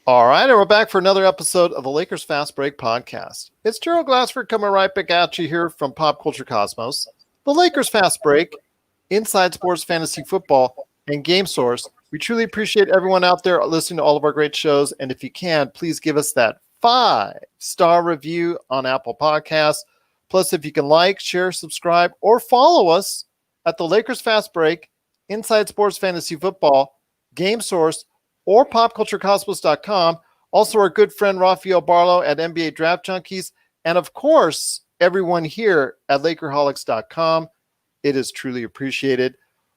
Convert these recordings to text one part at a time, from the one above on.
All right, and we're back for another episode of the Lakers Fast Break podcast. It's Daryl Glassford coming right back at you here from Pop Culture Cosmos. The Lakers Fast Break, Inside Sports Fantasy Football, and Game Source. We truly appreciate everyone out there listening to all of our great shows, and if you can, please give us that 5-star review on Apple Podcasts. Plus, if you can like, share, subscribe, or follow us at the Lakers Fast Break, Inside Sports Fantasy Football, Game Source, or popculturecosmos.com. Also, our good friend Rafael Barlow at NBA Draft Junkies. And of course, everyone here at Lakerholics.com. It is truly appreciated.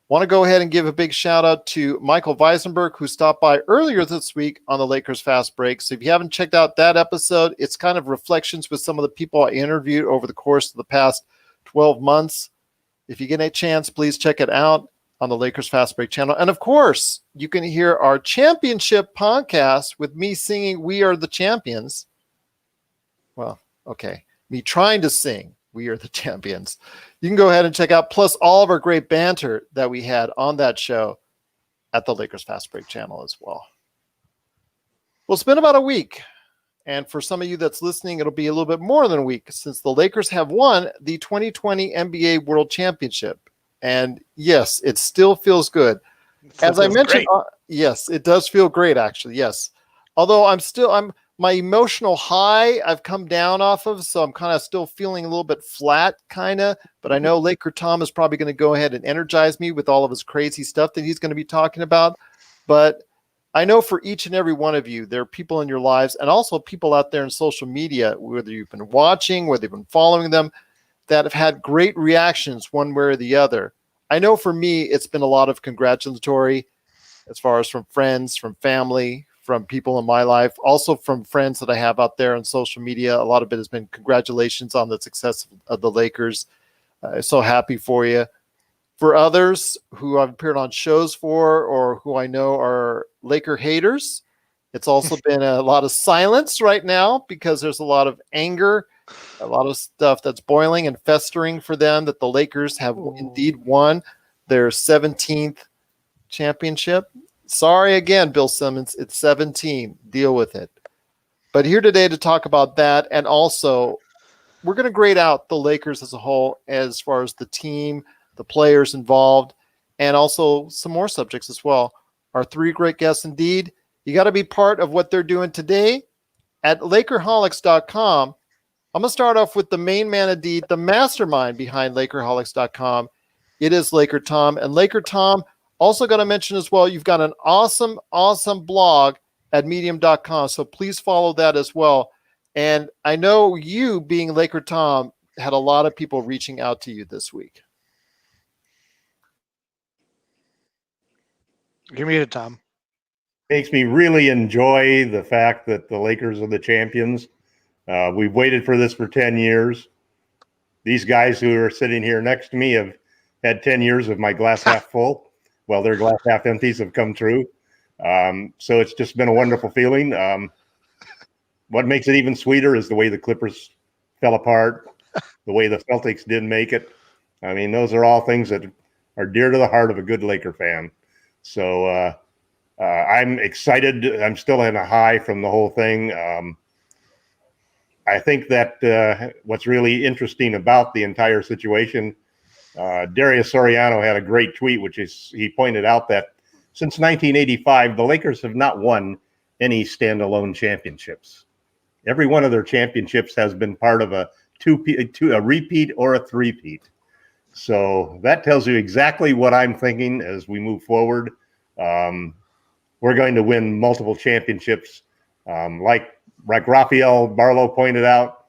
Want to go ahead and give a big shout out to Michael Weisenberg, who stopped by earlier this week on the Lakers Fast Break. So if you haven't checked out that episode, it's kind of reflections with some of the people I interviewed over the course of the past 12 months. If you get a chance, please check it out on the Lakers Fast Break channel. And of course, you can hear our championship podcast with me singing We Are the Champions. Well, okay. Me trying to sing We Are the Champions. You can go ahead and check out, plus all of our great banter that we had on that show at the Lakers Fast Break channel as well. Well, it's been about a week. And for some of you that's listening, it'll be a little bit more than a week since the Lakers have won the 2020 NBA World Championship. And yes, it still feels good. As I mentioned, yes, it does feel great, actually. Yes. Although my emotional high I've come down off of, so I'm kind of still feeling a little bit flat, kind of. But I know Laker Tom is probably going to go ahead and energize me with all of his crazy stuff that he's going to be talking about. But I know for each and every one of you, there are people in your lives and also people out there in social media, whether you've been watching, whether you've been following them, that have had great reactions one way or the other. I know for me, it's been a lot of congratulatory as far as from friends, from family, from people in my life, also from friends that I have out there on social media. A lot of it has been congratulations on the success of the Lakers. So happy for you. For others who I've appeared on shows for or who I know are Laker haters, it's also been a lot of silence right now because there's a lot of anger, a lot of stuff that's boiling and festering for them that the Lakers have indeed won their 17th championship. Sorry again, Bill Simmons. It's 17. Deal with it. But here today to talk about that, and also we're going to grade out the Lakers as a whole as far as the team, the players involved, and also some more subjects as well. Our three great guests indeed. You got to be part of what they're doing today at Lakerholics.com. I'm going to start off with the main man indeed, the mastermind behind Lakerholics.com. It is Laker Tom. And Laker Tom, also got to mention as well, you've got an awesome, awesome blog at medium.com. So please follow that as well. And I know you, being Laker Tom, had a lot of people reaching out to you this week. Give me it, Tom. Makes me really enjoy the fact that the Lakers are the champions. We've waited for this for 10 years. These guys who are sitting here next to me have had 10 years of my glass half full. Well, their glass half empties have come true. So it's just been a wonderful feeling. What makes it even sweeter is the way the Clippers fell apart, the way the Celtics didn't make it. I mean, those are all things that are dear to the heart of a good Laker fan. So I'm excited. I'm still in a high from the whole thing. I think that what's really interesting about the entire situation, Darius Soriano had a great tweet, which is he pointed out that since 1985, the Lakers have not won any standalone championships. Every one of their championships has been part of a repeat or a three-peat. So that tells you exactly what I'm thinking as we move forward. We're going to win multiple championships. Like Rafael Barlow pointed out,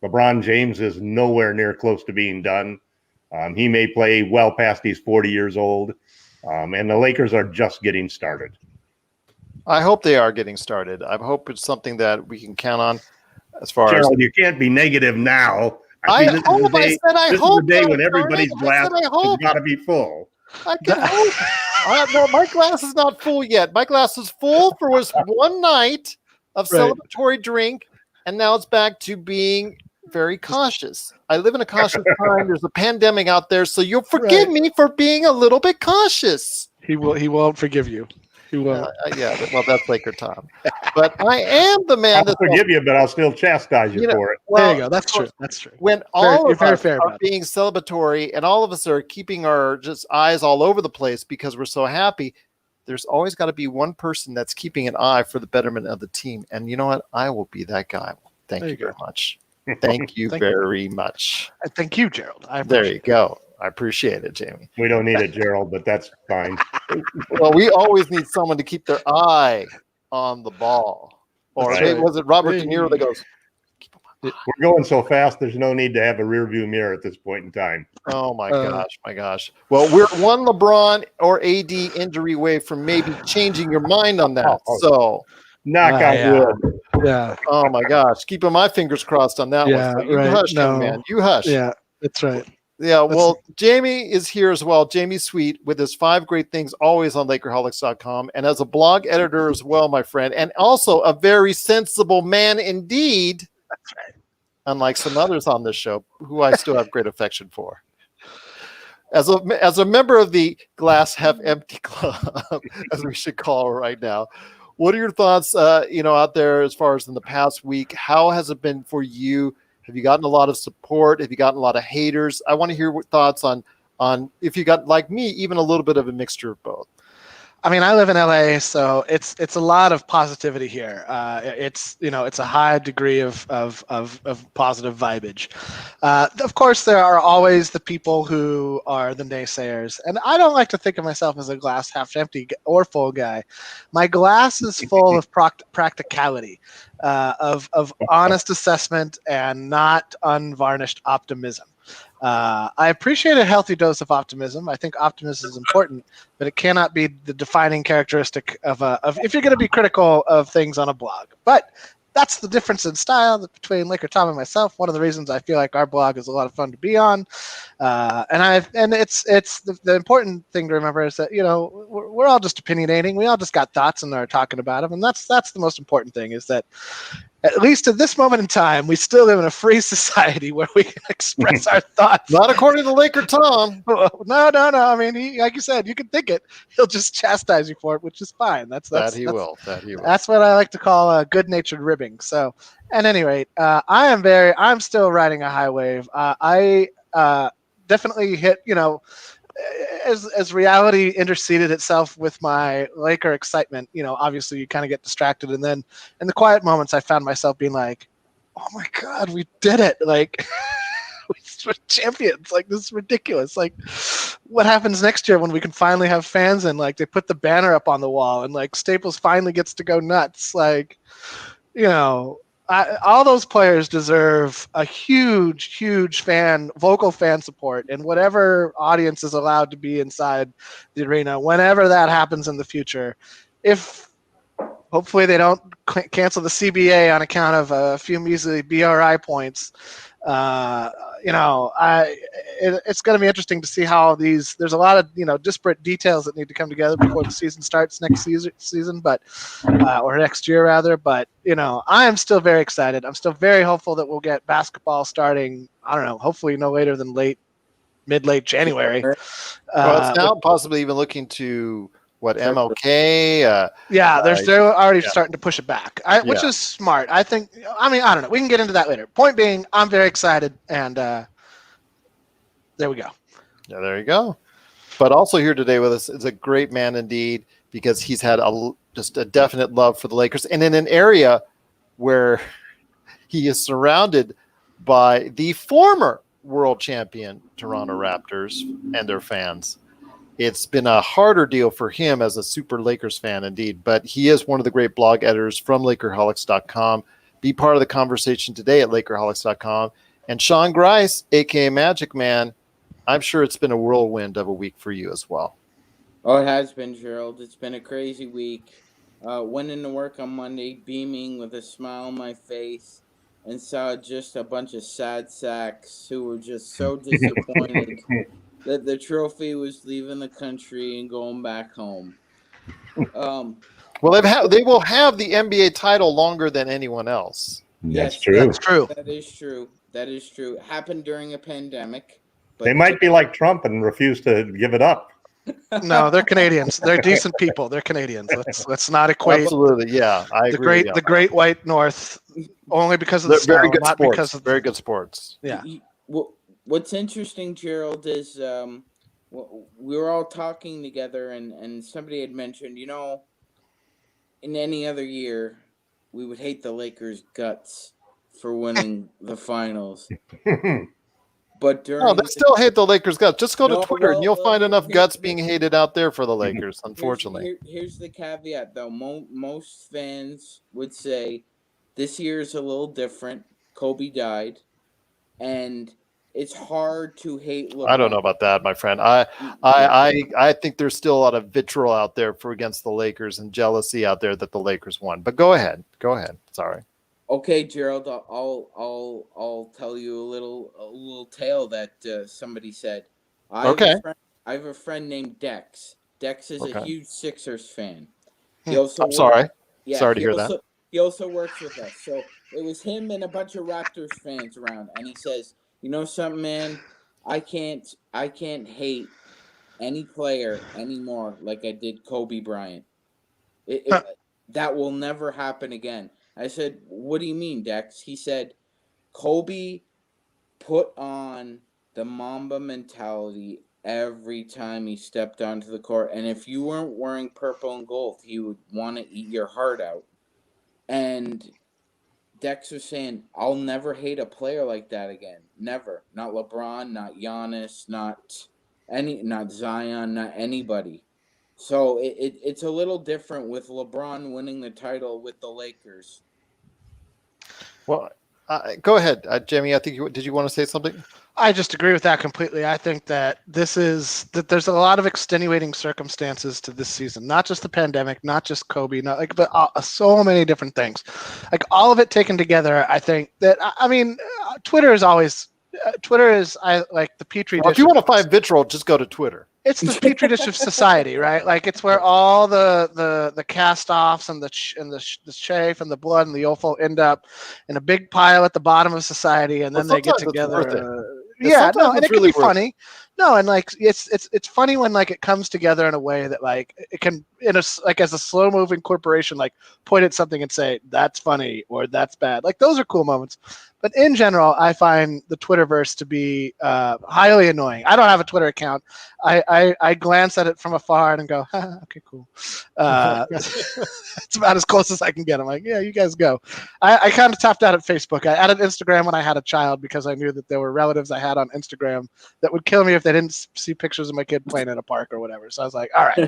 LeBron James is nowhere near close to being done. He may play well past he's 40 years old. And the Lakers are just getting started. I hope they are getting started. I hope it's something that we can count on as far Gerald, as... you can't be negative now. I hope. This is the day when everybody's glass has got to be full. I can hope. No, my glass is not full yet. My glass is full for was one night of celebratory drink, and now it's back to being very cautious. I live in a cautious time. There's a pandemic out there, so you'll forgive me for being a little bit cautious. He won't forgive you. He won't. Yeah, well, that's Laker Tom. But I am the man I'll forgive you, but I'll still chastise you for it. There you go. That's true. That's true. When all of us are being celebratory and all of us are keeping our just eyes all over the place because we're so happy, there's always got to be one person that's keeping an eye for the betterment of the team. And you know what? I will be that guy. Thank you very much. Thank you very much. Thank you, Gerald. There you go. I appreciate it, Jamie. We don't need it, Gerald, but that's fine. Well, we always need someone to keep their eye on the ball. Or maybe was it Robert De Niro that goes, we're going so fast, there's no need to have a rear view mirror at this point in time. Oh, my gosh. Well, we're one LeBron or AD injury away from maybe changing your mind on that. So, knock on wood. Yeah. Oh, my gosh. Keeping my fingers crossed on that one. So you hush, man. You hush. Yeah, that's right. Yeah, well, Jamie is here as well. Jamie Sweet with his 5 great things always on Lakerholics.com and as a blog editor as well, my friend, and also a very sensible man indeed. That's right. Unlike some others on this show, who I still have great affection for. As a member of the Glass Half Empty Club, as we should call it right now, what are your thoughts, out there as far as in the past week? How has it been for you? Have you gotten a lot of support? Have you gotten a lot of haters? I want to hear what thoughts on if you got, like me, even a little bit of a mixture of both. I mean, I live in LA, so it's a lot of positivity here. It's a high degree of positive vibage. Of course, there are always the people who are the naysayers, and I don't like to think of myself as a glass half empty or full guy. My glass is full of practicality, of honest assessment and not unvarnished optimism. I appreciate a healthy dose of optimism. I think optimism is important, but it cannot be the defining characteristic of if you're going to be critical of things on a blog. But that's the difference in style between Laker Tom and myself. One of the reasons I feel like our blog is a lot of fun to be on, and it's the important thing to remember is that we're all just opinionating. We all just got thoughts and are talking about them, and that's the most important thing. Is that at least at this moment in time, we still live in a free society where we can express our thoughts. Not according to Laker Tom. No. I mean, like you said, you can think it. He'll just chastise you for it, which is fine. That he will. That's what I like to call good-natured ribbing. So, at any rate, I'm still riding a high wave. I definitely hit, as reality interceded itself with my Laker excitement, obviously you kind of get distracted. And then in the quiet moments, I found myself being like, oh my God, we did it. Like, we're champions. Like, this is ridiculous. Like, what happens next year when we can finally have fans and like they put the banner up on the wall and like Staples finally gets to go nuts. Like, all those players deserve a huge vocal fan support, and whatever audience is allowed to be inside the arena, whenever that happens in the future, if hopefully they don't cancel the CBA on account of a few measly BRI points, it's going to be interesting to see how there's a lot of, disparate details that need to come together before the season starts next season, or next year rather. But, I am still very excited. I'm still very hopeful that we'll get basketball starting, I don't know, hopefully no later than mid-late January. Well, it's now possibly even looking to MLK. They're already starting to push it back, which is smart. I think. I mean, I don't know. We can get into that later. Point being, I'm very excited, and there we go. Yeah, there you go. But also here today with us is a great man indeed, because he's had just a definite love for the Lakers, and in an area where he is surrounded by the former world champion Toronto Raptors and their fans. It's been a harder deal for him as a super Lakers fan indeed, but he is one of the great blog editors from Lakerholics.com. Be part of the conversation today at Lakerholics.com. And Sean Grice, a.k.a. Magic Man, I'm sure it's been a whirlwind of a week for you as well. Oh, it has been, Gerald. It's been a crazy week. Went into work on Monday beaming with a smile on my face and saw just a bunch of sad sacks who were just so disappointed that the trophy was leaving the country and going back home. Well, they will have the NBA title longer than anyone else. That's true. That's true. That is true. It happened during a pandemic. But they might be like Trump and refuse to give it up. No, they're Canadians. They're decent people. They're Canadians. Let's not equate Absolutely, yeah, I the agree. the Great White North only because of the They're very snow, good not sports. because of Very good sports. yeah. What's interesting, Gerald, is we were all talking together, and somebody had mentioned, in any other year, we would hate the Lakers' guts for winning the finals. But No, during they still hate the Lakers guts. Just go to No, Twitter and you'll find enough guts being here- hated out there for the Lakers, unfortunately. here's the caveat, though. Most fans would say this year is a little different. Kobe died, and it's hard to hate LeBron. I don't know about that, my friend. I think there's still a lot of vitriol out there against the Lakers and jealousy out there that the Lakers won. But go ahead. Sorry. Okay, Gerald, I'll tell you a little tale that somebody said. I have a friend named Dex. Dex is a huge Sixers fan. He also I'm sorry. Yeah, sorry to hear that. He also works with us. So it was him and a bunch of Raptors fans around, and he says, "You know something, man? I can't hate any player anymore like I did Kobe Bryant. That will never happen again." I said, "What do you mean, Dex?" He said, "Kobe put on the Mamba mentality every time he stepped onto the court. And if you weren't wearing purple and gold, he would want to eat your heart out." And Dex was saying, "I'll never hate a player like that again. Never. Not LeBron, not Giannis, not Zion, not anybody." So it's a little different with LeBron winning the title with the Lakers. Well, go ahead, Jamie. I think did you want to say something? I just agree with that completely. I think that there's a lot of extenuating circumstances to this season, not just the pandemic, not just Kobe, but so many different things. Like all of it taken together, I think that Twitter is like the petri dish. If you want to find vitriol, just go to Twitter. It's the petri dish of society, right? Like it's where all the cast-offs and the chafe and the blood and the offal end up in a big pile at the bottom of society, and then they get together. And it can be funny. No, and like it's funny when like it comes together in a way that like it can as a slow moving corporation like point at something and say that's funny or that's bad. Like those are cool moments. But in general, I find the Twitterverse to be highly annoying. I don't have a Twitter account. I glance at it from afar and go, okay, cool. It's about as close as I can get. I'm like, yeah, you guys go. I kind of tapped out at Facebook. I added Instagram when I had a child because I knew that there were relatives I had on Instagram that would kill me if they didn't see pictures of my kid playing in a park or whatever. So I was like, all right.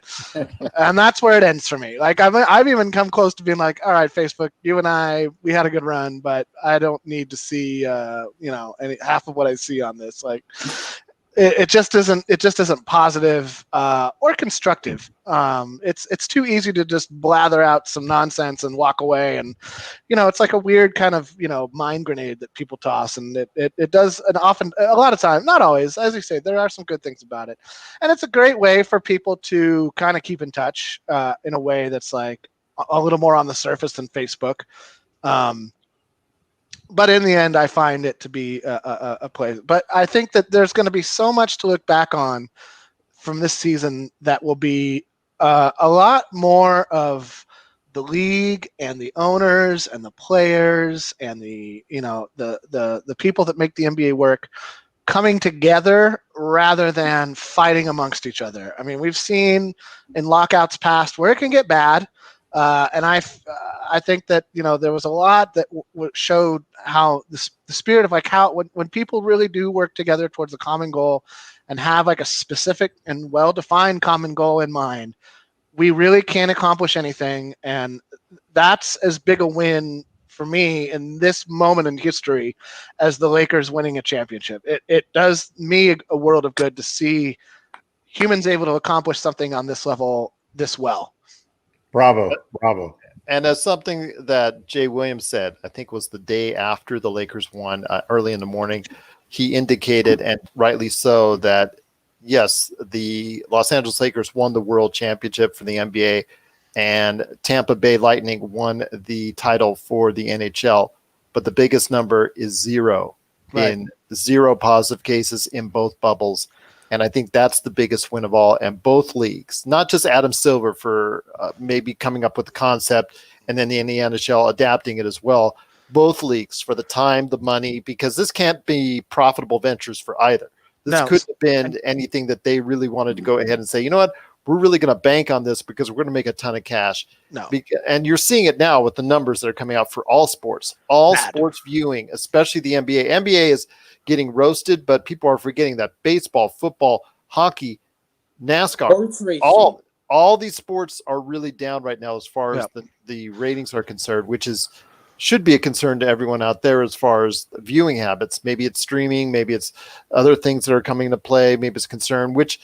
And that's where it ends for me. Like I've even come close to being like, all right, Facebook, you and we had a good run, but I don't need to see any half of what I see on this. Like it just isn't positive or constructive. It's too easy to just blather out some nonsense and walk away, and it's like a weird kind of mind grenade that people toss, and it does, and often a lot of time, not always, as you say, there are some good things about it, and it's a great way for people to kind of keep in touch in a way that's like a little more on the surface than Facebook. But in the end, I find it to be a play. But I think that there's going to be so much to look back on from this season that will be a lot more of the league and the owners and the players and the people that make the NBA work coming together rather than fighting amongst each other. I mean, we've seen in lockouts past where it can get bad. And I think that there was a lot that showed how the spirit of like how when people really do work together towards a common goal and have like a specific and well-defined common goal in mind, we really can accomplish anything. And that's as big a win for me in this moment in history as the Lakers winning a championship. It does me a world of good to see humans able to accomplish something on this level this well. Bravo. And as something that Jay Williams said, I think was the day after the Lakers won, early in the morning, he indicated, and rightly so, that yes, the Los Angeles Lakers won the World Championship for the NBA, and Tampa Bay Lightning won the title for the NHL. But the biggest number is 0, right. in 0 positive cases in both bubbles. And I think that's the biggest win of all. And both leagues, not just Adam Silver for maybe coming up with the concept and then the NHL adapting it as well. Both leagues for the time, the money, because this can't be profitable ventures for either. This could have been anything that they really wanted to go ahead and say, you know what, we're really going to bank on this because we're going to make a ton of cash. And you're seeing it now with the numbers that are coming out for all sports, sports viewing, especially the NBA. NBA is getting roasted, but people are forgetting that baseball, football, hockey, NASCAR, all these sports are really down right now as far as the ratings are concerned, which should be a concern to everyone out there as far as viewing habits. Maybe it's streaming, maybe it's other things that are coming into play, maybe it's a concern, which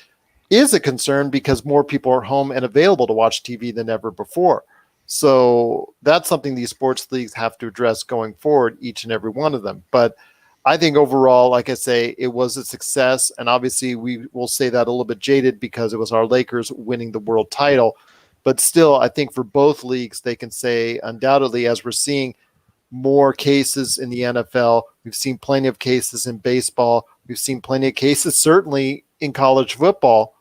is a concern because more people are home and available to watch TV than ever before. So that's something these sports leagues have to address going forward, each and every one of them. But I think overall, like I say, it was a success. And obviously we will say that a little bit jaded because it was our Lakers winning the world title. But still, I think for both leagues, they can say undoubtedly, as we're seeing more cases in the NFL, we've seen plenty of cases in baseball. We've seen plenty of cases, certainly in college football,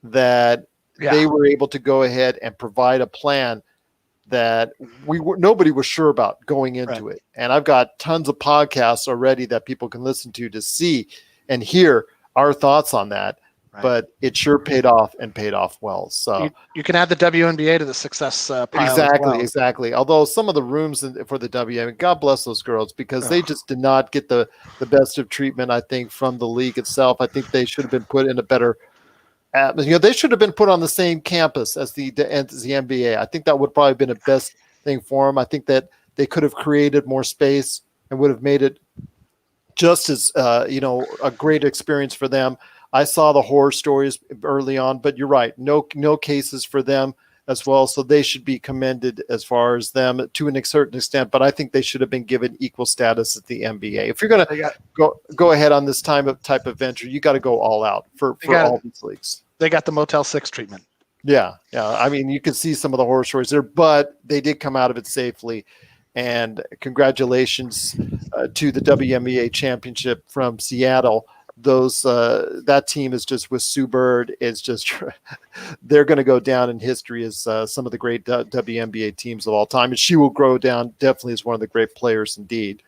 that they were able to go ahead and provide a plan that nobody was sure about going into it. And I've got tons of podcasts already that people can listen to see and hear our thoughts on that. But it sure paid off and paid off well. So you can add the WNBA to the success pile. Exactly. Although some of the rooms for the WNBA, God bless those girls, because they just did not get the best of treatment, I think, from the league itself. I think they should have been put in a better they should have been put on the same campus as the NBA. I think that would probably have been the best thing for them. I think that they could have created more space and would have made it just as a great experience for them. I saw the horror stories early on, but you're right. No cases for them as well. So they should be commended as far as them to a certain extent, but I think they should have been given equal status at the NBA. If you're going to go ahead on this type of venture, you got to go all out for all these leagues. They got the Motel 6 treatment. Yeah. I mean, you can see some of the horror stories there, but they did come out of it safely. And congratulations to the WNBA championship from Seattle. That team is just with Sue Bird. It's just they're going to go down in history as some of the great WNBA teams of all time, and she will grow down definitely as one of the great players indeed.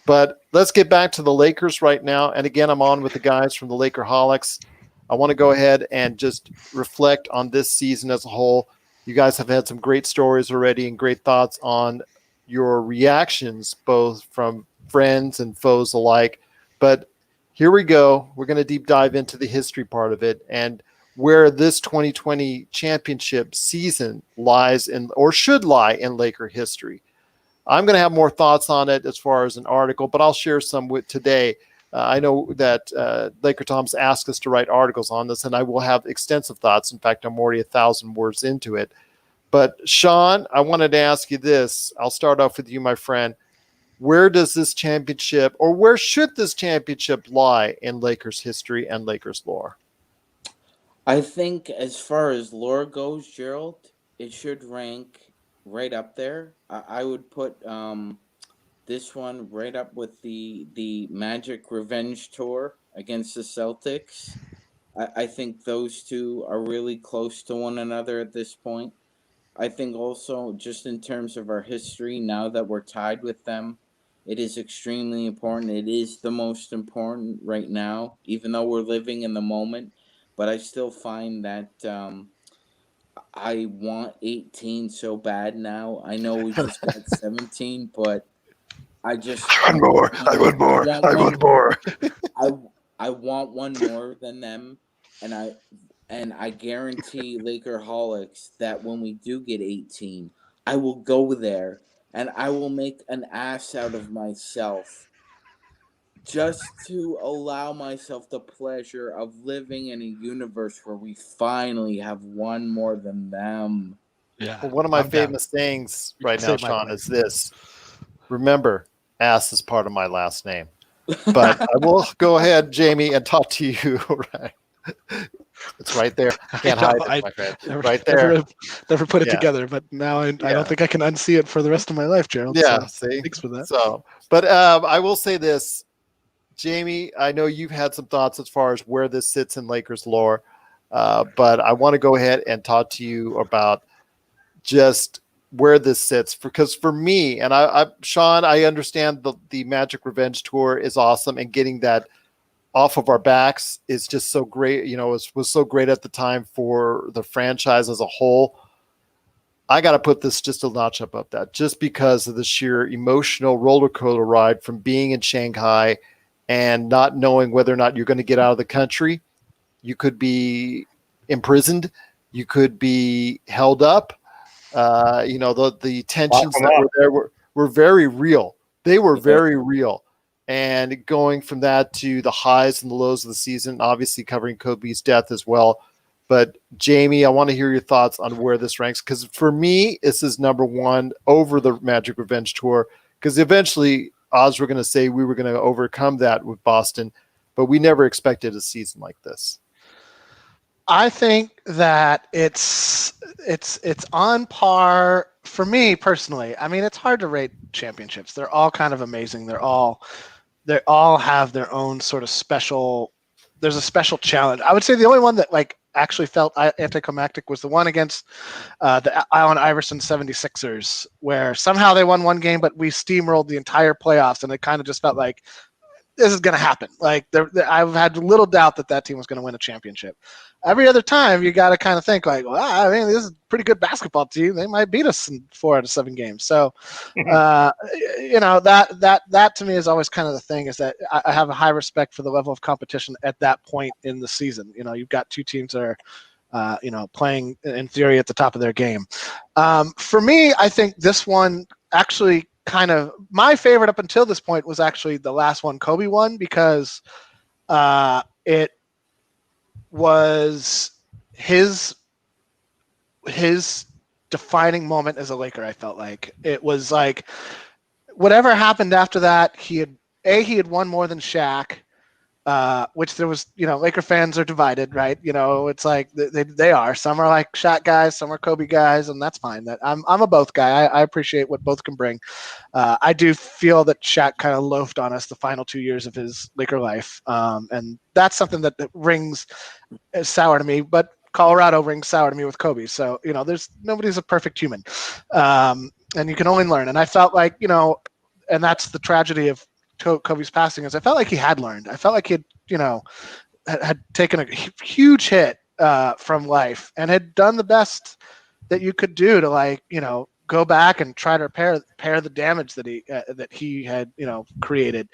But let's get back to the Lakers right now. And again, I'm on with the guys from the Lakerholics. I want to go ahead and just reflect on this season as a whole. You guys have had some great stories already and great thoughts on your reactions, both from friends and foes alike. But here we go. We're going to deep dive into the history part of it and where this 2020 championship season lies or should lie in Laker history. I'm going to have more thoughts on it as far as an article, but I'll share some with today. I know that Laker Tom's asked us to write articles on this, and I will have extensive thoughts. In fact, I'm already 1,000 words into it. But Sean, I wanted to ask you this. I'll start off with you, my friend. Where does this championship, or where should this championship lie in Lakers history and Lakers lore? I think as far as lore goes, Gerald, it should rank right up there. I would put this one right up with the Magic Revenge Tour against the Celtics. I think those two are really close to one another at this point. I think also just in terms of our history, now that we're tied with them, it is extremely important. It is the most important right now, even though we're living in the moment. But I still find that I want 18 so bad now. I know we just got 17, but I want more. I want one more than them, and I guarantee Lakerholics that when we do get 18, I will go there and I will make an ass out of myself just to allow myself the pleasure of living in a universe where we finally have one more than them. Yeah. Well, one of my famous sayings right now, Sean, is this. Remember, ass is part of my last name. But I will go ahead, Jamie, and talk to you. Right. It's right there. Can't hide it, my friend. Right there. Never put it together, but now I don't think I can unsee it for the rest of my life, Gerald. Yeah, so see? Thanks for that. So, but I will say this. Jamie, I know you've had some thoughts as far as where this sits in Lakers lore, but I want to go ahead and talk to you about just where this sits. Because for me, and Sean, I understand the Magic Revenge Tour is awesome, and getting that off of our backs is just so great. You know, it was so great at the time for the franchise as a whole. I got to put this just a notch above that, just because of the sheer emotional roller coaster ride from being in Shanghai and not knowing whether or not you're going to get out of the country. You could be imprisoned. You could be held up. The tensions that were there were very real. They were very real. And going from that to the highs and the lows of the season, obviously covering Kobe's death as well. But Jamie, I want to hear your thoughts on where this ranks, because for me, this is number one over the Magic Revenge Tour, because eventually odds were going to say we were going to overcome that with Boston, but we never expected a season like this. I think that it's on par for me personally. I mean, it's hard to rate championships. They're all kind of amazing. They all have their own sort of special. There's a special challenge. I would say the only one that actually felt anticlimactic was the one against the Allen Iverson 76ers, where somehow they won one game, but we steamrolled the entire playoffs, and it kind of just felt like this is going to happen. I've had little doubt that team was going to win a championship. Every other time, you got to kind of think this is a pretty good basketball team. They might beat us in 4 out of 7 games. So, that to me is always kind of the thing, is that I have a high respect for the level of competition at that point in the season. You know, you've got two teams that are, playing in theory at the top of their game. For me, I think this one actually kind of my favorite up until this point was actually the last one Kobe won, because it was his defining moment as a Laker. I felt like it was like whatever happened after that, he had won more than Shaq, which there was, Laker fans are divided, right? It's like they are. Some are like Shaq guys, some are Kobe guys, and that's fine. That I'm a both guy. I appreciate what both can bring. I do feel that Shaq kind of loafed on us the final 2 years of his Laker life, and that's something that rings sour to me. But Colorado rings sour to me with Kobe. So nobody's a perfect human, and you can only learn. And I felt like and that's the tragedy of Kobe's passing, is I felt like he had learned. I felt like he had taken a huge hit from life and had done the best that you could do to go back and try to repair the damage that he had created.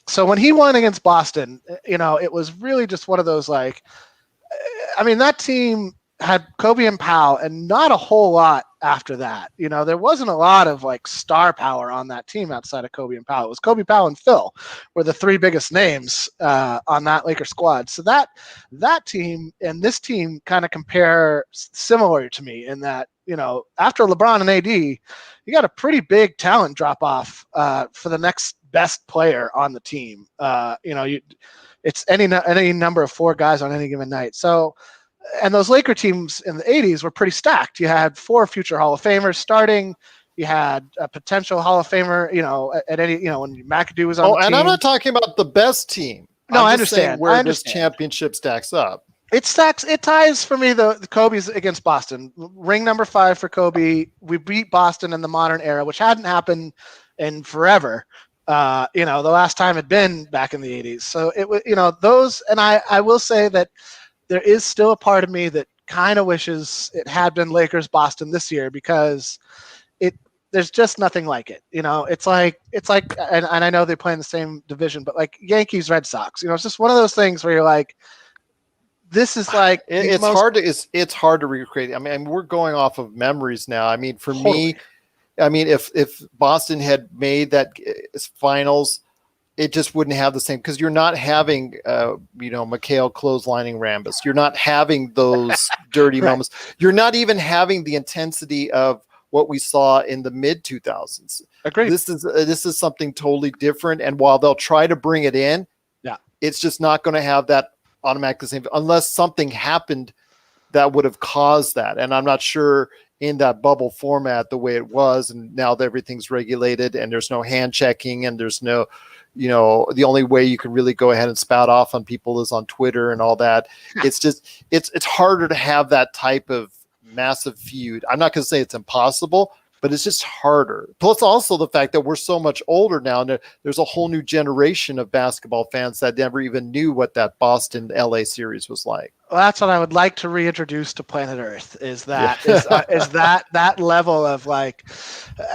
So when he won against Boston, it was really just one of those that team had Kobe and Powell and not a whole lot after that. There wasn't a lot of star power on that team outside of Kobe and Powell. It was Kobe, Powell, and Phil were the 3 biggest names on that Laker squad. So that team and this team kind of compare similar to me in that, after LeBron and AD, you got a pretty big talent drop off for the next best player on the team. It's any number of 4 guys on any given night. So, and those Laker teams in the 80s were pretty stacked. You had 4 future Hall of Famers starting. You had a potential Hall of Famer, at any, when McAdoo was on the team. And I'm not talking about the best team. No, I understand. Where this championship stacks up. It ties for me the Kobe's against Boston. Ring number 5 for Kobe. We beat Boston in the modern era, which hadn't happened in forever. The last time had been back in the 80s. So it was, those, and I will say that there is still a part of me that kind of wishes it had been Lakers Boston this year, because there's just nothing like it. It's like, and I know they play in the same division, but Yankees, Red Sox, it's just one of those things where you're like, this is it's hard to recreate. I mean, we're going off of memories now. I mean, for me, if Boston had made that finals, it just wouldn't have the same, because you're not having, Mikhail clotheslining Rambis. You're not having those dirty right. moments. You're not even having the intensity of what we saw in the mid 2000s. Agreed. This is something totally different. And while they'll try to bring it in, it's just not going to have that automatic same, unless something happened that would have caused that. And I'm not sure in that bubble format the way it was, and now that everything's regulated and there's no hand checking and there's no the only way you can really go ahead and spout off on people is on Twitter and all that. It's just, it's harder to have that type of massive feud. I'm not going to say it's impossible, but it's just harder. Plus also the fact that we're so much older now, and there's a whole new generation of basketball fans that never even knew what that Boston LA series was like. Well, that's what I would like to reintroduce to planet Earth is that level of like,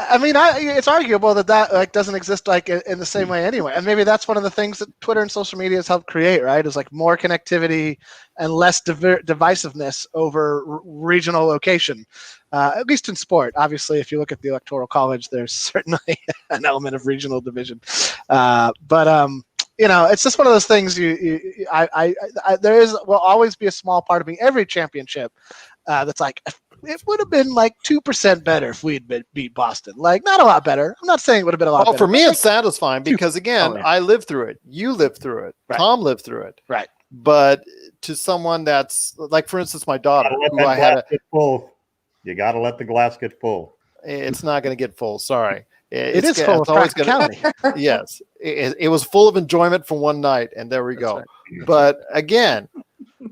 I mean, it's arguable that like doesn't exist like in the same way anyway. And maybe that's one of the things that Twitter and social media has helped create, right? Is like more connectivity and less divisiveness over regional location, at least in sport. Obviously, if you look at the Electoral College, there's certainly an element of regional division. It's just one of those things. There will always be a small part of me every championship that's like, it would have been like 2% better if we had beat Boston. Like, not a lot better. I'm not saying it would have been a lot better. For me, it's satisfying because, again, I lived through it. You lived through it. Right. Tom lived through it. Right. But to someone that's like, for instance, my daughter, who I had you got to let the glass get full. It's not going to get full. Sorry. It is full of practicality. Yes. It was full of enjoyment for one night, and there we go. Right. But again,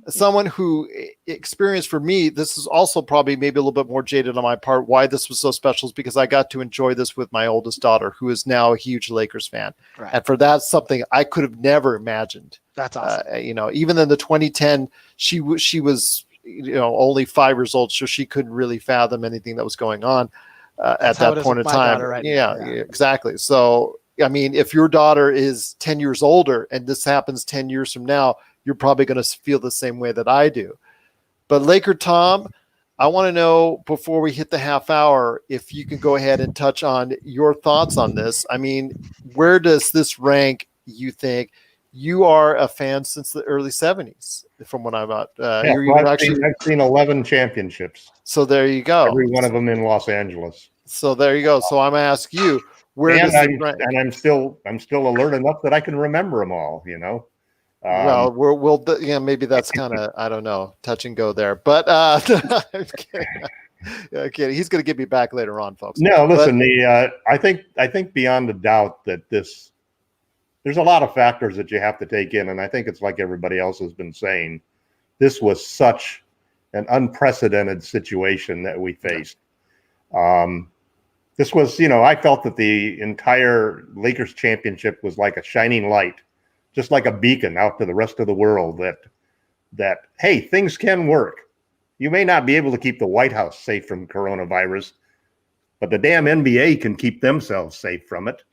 someone who experienced, for me, this is also probably maybe a little bit more jaded on my part. Why this was so special is because I got to enjoy this with my oldest daughter, who is now a huge Lakers fan. Right. And for that, something I could have never imagined. That's awesome. Even in the 2010, she was only 5 years old, so she couldn't really fathom anything that was going on. At that point in time. Right yeah, exactly. So, I mean, if your daughter is 10 years older and this happens 10 years from now, you're probably going to feel the same way that I do. But Laker Tom, I want to know before we hit the half hour, if you can go ahead and touch on your thoughts on this. I mean, where does this rank, you think? You are a fan since the early 70s, from what I'm about. I've seen 11 championships. So there you go. Every one of them in Los Angeles. So there you go. So I'm going to ask you, I'm still alert enough that I can remember them all. We'll maybe that's kind of, I don't know, touch and go there. But I'm kidding. He's going to get me back later on, folks. No, listen. I think beyond a doubt that there's a lot of factors that you have to take in, and I think it's like everybody else has been saying. This was such an unprecedented situation that we faced. This was, I felt that the entire Lakers championship was like a shining light, just like a beacon out to the rest of the world that hey, things can work. You may not be able to keep the White House safe from coronavirus, but the damn NBA can keep themselves safe from it.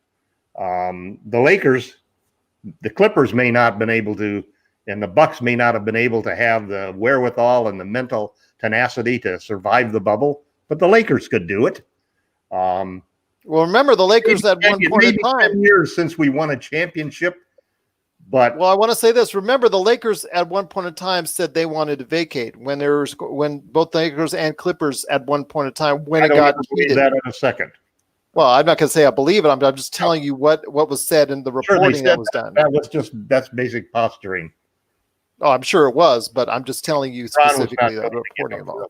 The Clippers may not have been able to, and the Bucks may not have been able to have the wherewithal and the mental tenacity to survive the bubble, but the Lakers could do it. Well, remember the Lakers at one point in time. 10 years since we won a championship, but I want to say this. Remember, the Lakers at one point in time said they wanted to vacate when both the Lakers and Clippers at one point in time I got that in a second. Well, I'm not going to say I believe it. I'm just telling you what was said in the reporting that was done. That's basic posturing. Oh, I'm sure it was, but I'm just telling you specifically that reporting of all.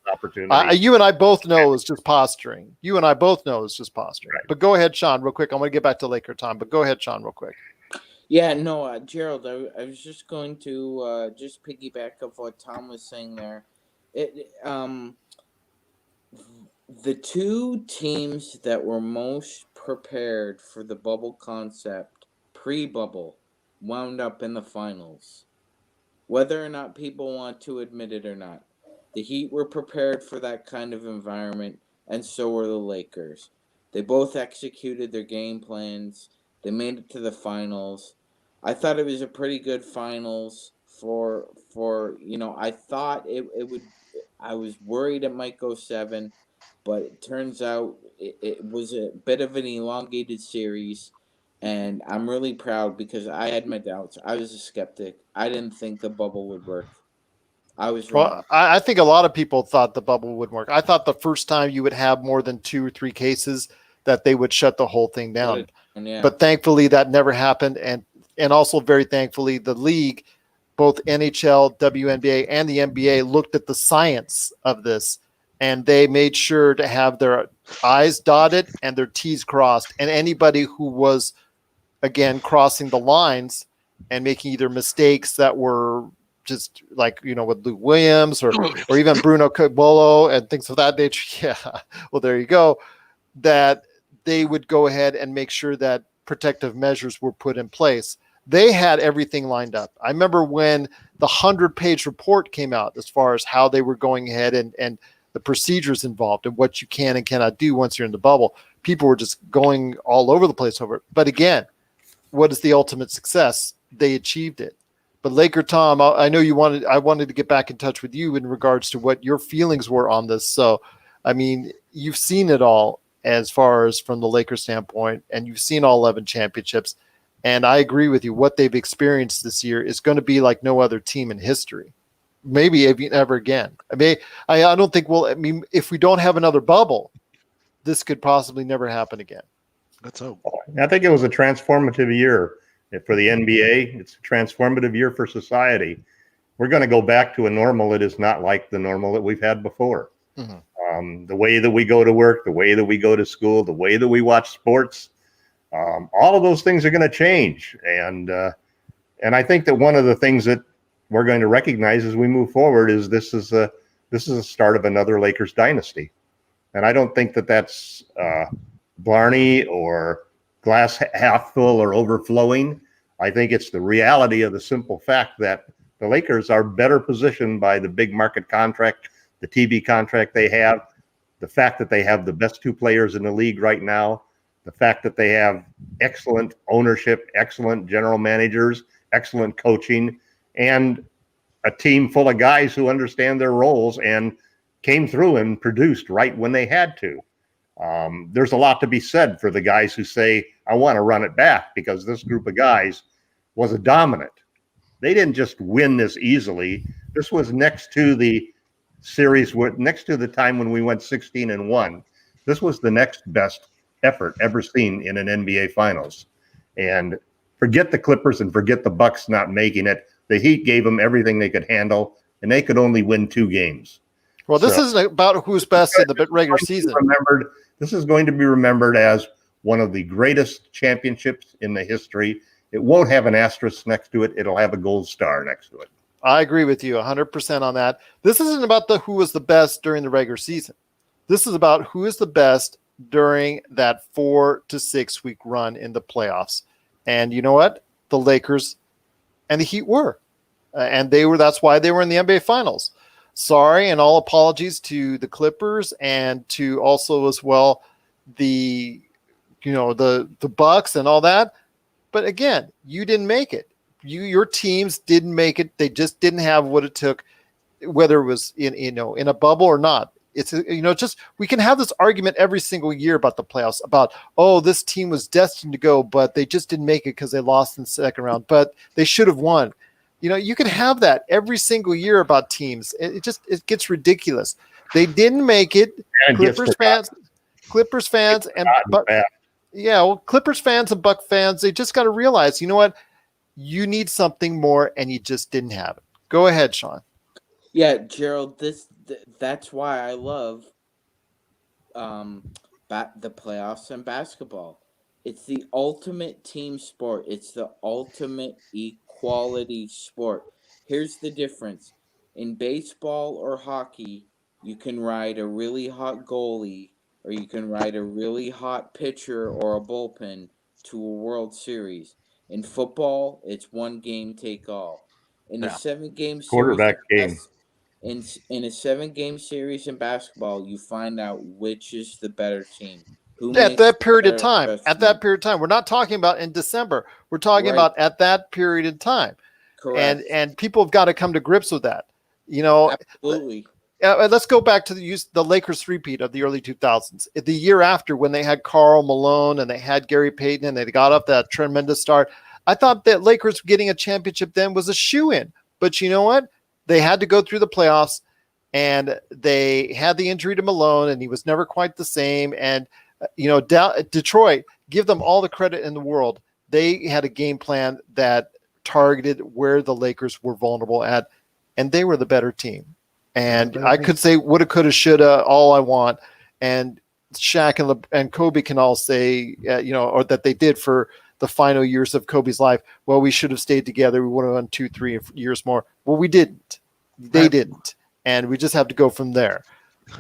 You and I both know it's just posturing. Right. But go ahead, Sean, real quick. I'm going to get back to Laker time, but go ahead, Sean, real quick. Yeah, no, Gerald, I was just going to just piggyback of what Tom was saying there. The two teams that were most prepared for the bubble concept pre-bubble wound up in the finals. Whether or not people want to admit it or not, the Heat were prepared for that kind of environment, and so were the Lakers. They both executed their game plans. They made it to the finals. I thought it was a pretty good finals for I thought it would. I was worried it might go 7. But it turns out it was a bit of an elongated series, and I'm really proud because I had my doubts. I was a skeptic. I didn't think the bubble would work. I was wrong. Well, I think a lot of people thought the bubble would work. I thought the first time you would have more than 2 or 3 cases that they would shut the whole thing down. Yeah. But thankfully that never happened, and also very thankfully the league, both NHL, WNBA, and the NBA looked at the science of this. And they made sure to have their I's dotted and their T's crossed. And anybody who was again, crossing the lines and making either mistakes that were just like, with Lou Williams or even Bruno Caboclo and things of that nature. Yeah. Well, there you go. That they would go ahead and make sure that protective measures were put in place. They had everything lined up. I remember when the 100-page report came out as far as how they were going ahead and the procedures involved and what you can and cannot do once you're in the bubble. People were just going all over the place over it. But again, what is the ultimate success? They achieved it. But Laker Tom, I know I wanted to get back in touch with you in regards to what your feelings were on this. So, I mean, you've seen it all as far as from the Lakers standpoint, and you've seen all 11 championships. And I agree with you. What they've experienced this year is going to be like no other team in history. Maybe ever again. I don't think if we don't have another bubble, this could possibly never happen again. Let's hope. I think it was a transformative year for the NBA. It's a transformative year for society. We're going to go back to a normal that is not like the normal that we've had before. Mm-hmm. The way that we go to work, the way that we go to school, the way that we watch sports, all of those things are going to change. And I think that one of the things that we're going to recognize as we move forward is this is a start of another Lakers dynasty. And I don't think that that's Blarney or glass half full or overflowing. I think it's the reality of the simple fact that the Lakers are better positioned by the big market contract, the TV contract they have, the fact that they have the best two players in the league right now, the fact that they have excellent ownership, excellent general managers, excellent coaching, and a team full of guys who understand their roles and came through and produced right when they had to. There's a lot to be said for the guys who say, I want to run it back, because this group of guys was a dominant. They didn't just win this easily. This was next to the series, next to the time when we went 16-1. This was the next best effort ever seen in an NBA Finals. And forget the Clippers and forget the Bucks not making it. The Heat gave them everything they could handle, and they could only win 2 games. Well, this isn't about who's best in the regular season. This is going to be remembered as one of the greatest championships in the history. It won't have an asterisk next to it. It'll have a gold star next to it. I agree with you 100% on that. This isn't about who was the best during the regular season. This is about who is the best during that 4 to 6 week run in the playoffs. And you know what? The Lakers and the Heat were. And that's why they were in the NBA Finals. Sorry, and all apologies to the Clippers and to also as well the Bucks and all that. But again, you didn't make it. Your teams didn't make it. They just didn't have what it took, whether it was in a bubble or not. It's just we can have this argument every single year about the playoffs about, oh, this team was destined to go, but they just didn't make it because they lost in the second round, but they should have won. You can have that every single year about teams. It gets ridiculous. They didn't make it. Clippers fans and Clippers fans and Buck fans, they just got to realize, you know what? You need something more, and you just didn't have it. Go ahead, Sean. Yeah, Gerald, that's why I love the playoffs and basketball. It's the ultimate team sport. It's the ultimate equality sport. Here's the difference. In baseball or hockey, you can ride a really hot goalie, or you can ride a really hot pitcher or a bullpen to a World Series. In football, it's one game take all. In a 7-game series, quarterback game. In a 7-game series in basketball, you find out which is the better team. At that period of time. We're not talking about in December. We're talking about at that period of time. Correct. And people have got to come to grips with that. Absolutely. Let's go back to the Lakers three-peat of the early 2000s. The year after, when they had Karl Malone and they had Gary Payton and they got off that tremendous start, I thought that Lakers getting a championship then was a shoo-in. But you know what? They had to go through the playoffs, and they had the injury to Malone, and he was never quite the same. And Detroit, give them all the credit in the world. They had a game plan that targeted where the Lakers were vulnerable at, and they were the better team. And I could say woulda, coulda, shoulda, all I want. And Shaq and Kobe can all say, or that they did for the final years of Kobe's life. Well, we should have stayed together. We would have won 2-3 years more. Well, we didn't. They didn't. And we just have to go from there.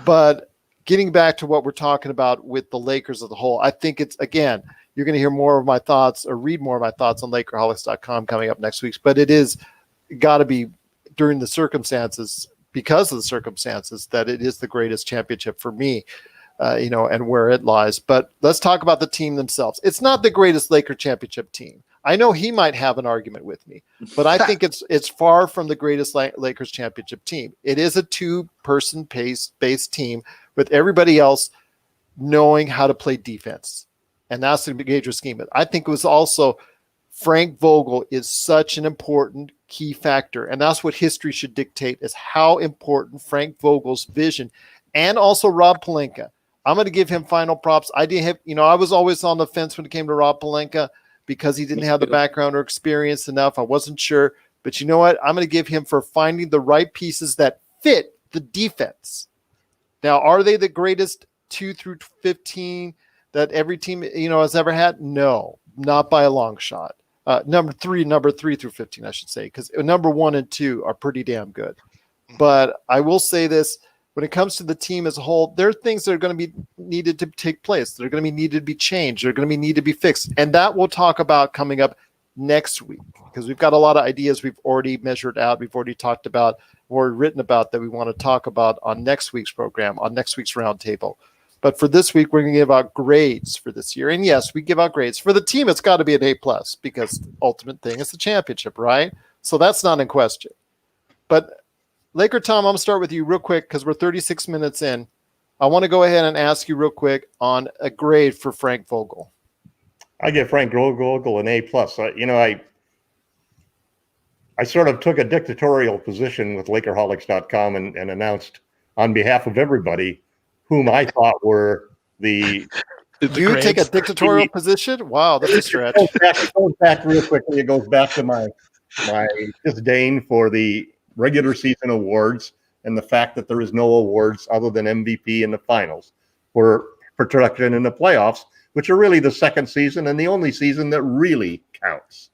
But getting back to what we're talking about with the Lakers as a whole, I think it's, again, you're going to hear more of my thoughts or read more of my thoughts on Lakerholics.com coming up next week. But it is got to be during the circumstances, because of the circumstances, that it is the greatest championship for me, and where it lies. But let's talk about the team themselves. It's not the greatest Laker championship team. I know he might have an argument with me, but I think it's far from the greatest Lakers championship team. It is a two-person based team with everybody else knowing how to play defense. And that's the major scheme. I think it was also Frank Vogel is such an important key factor. And that's what history should dictate, is how important Frank Vogel's vision, and also Rob Pelinka. I'm going to give him final props. I was always on the fence when it came to Rob Pelinka because he didn't have the background or experience enough. I wasn't sure. But you know what? I'm going to give him for finding the right pieces that fit the defense. Now, are they the greatest 2 through 15 that every team has ever had? No, not by a long shot. Number three through 15, I should say, because number 1 and 2 are pretty damn good. But I will say this: when it comes to the team as a whole, there are things that are going to be needed to take place. They're going to be needed to be changed. They're going to be needed to be fixed, and that we'll talk about coming up next week, because we've got a lot of ideas we've already measured out. We've already talked about or written about that we want to talk about on next week's program, on next week's roundtable. But for this week, we're going to give out grades for this year. And yes, we give out grades. For the team, it's got to be an A+, because the ultimate thing is the championship, right? So that's not in question. But Laker Tom, I'm going to start with you real quick because we're 36 minutes in. I want to go ahead and ask you real quick on a grade for Frank Vogel. I give Frank Vogel an A+. I sort of took a dictatorial position with Lakerholics.com and announced on behalf of everybody whom I thought were the You take a dictatorial position? Wow, that's a stretch. It goes back real quickly. It goes back to my disdain for the regular season awards and the fact that there is no awards other than MVP in the finals for production in the playoffs, which are really the second season and the only season that really counts.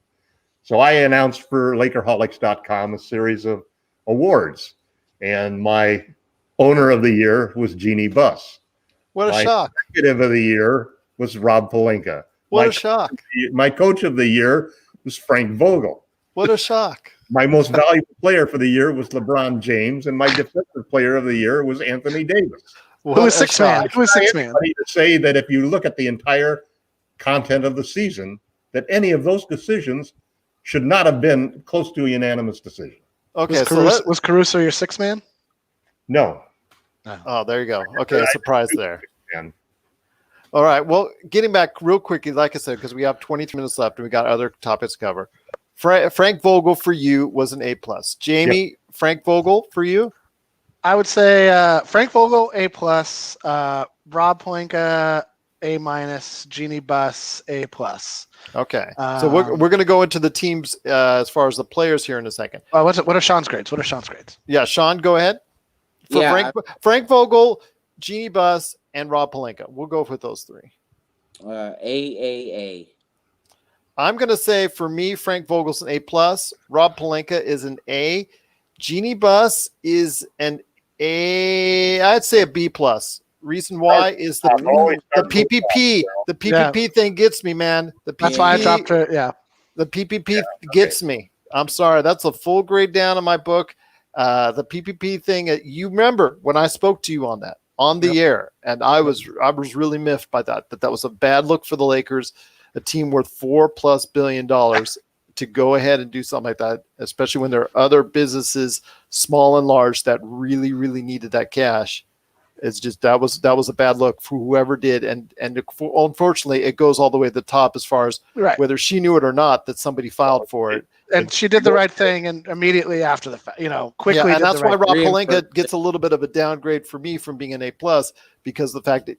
So I announced for Lakerholics.com a series of awards, and my owner of the year was Jeannie Buss. What a shock. Executive of the year was Rob Pelinka. What a shock. My coach of the year was Frank Vogel. What a shock. My most valuable player for the year was LeBron James, and my defensive player of the year was Anthony Davis. Who was six man? Who was six man? To say that if you look at the entire content of the season, that any of those decisions should not have been close to a unanimous decision. Okay, was Caruso your six man? No. Oh, there you go. Okay, a surprise there. All right. Well, getting back real quickly, like I said, because we have 23 minutes left and we got other topics to cover. Frank Vogel for you was an A+. Jamie, yep. Frank Vogel for you? I would say Frank Vogel A+, Rob Pelinka A-, Jeannie Buss A+. Okay, so we're going to go into the teams as far as the players here in a second. What are Sean's grades? Yeah, Sean, go ahead. For Frank Vogel, Jeannie Buss, and Rob Pelinka. We'll go with those three. A. I'm going to say for me, Frank Vogel's an A+. Rob Pelinka is an A. Jeannie Buss is an A. I'd say a B+. Reason why is the PPP. The PPP thing gets me, man. That's why I dropped it. Yeah. The PPP gets me. I'm sorry. That's a full grade down in my book. The PPP thing. You remember when I spoke to you on that on the air, and I was really miffed by that. That was a bad look for the Lakers, a team worth $4+ billion, to go ahead and do something like that, especially when there are other businesses, small and large, that really, really needed that cash. It's just that was a bad look for whoever did, and unfortunately, it goes all the way to the top as far as whether she knew it or not that somebody filed for it. And she did the right thing, and immediately after the fact, quickly. Yeah, and that's why Rob Pelinka gets a little bit of a downgrade for me from being an A+, because the fact that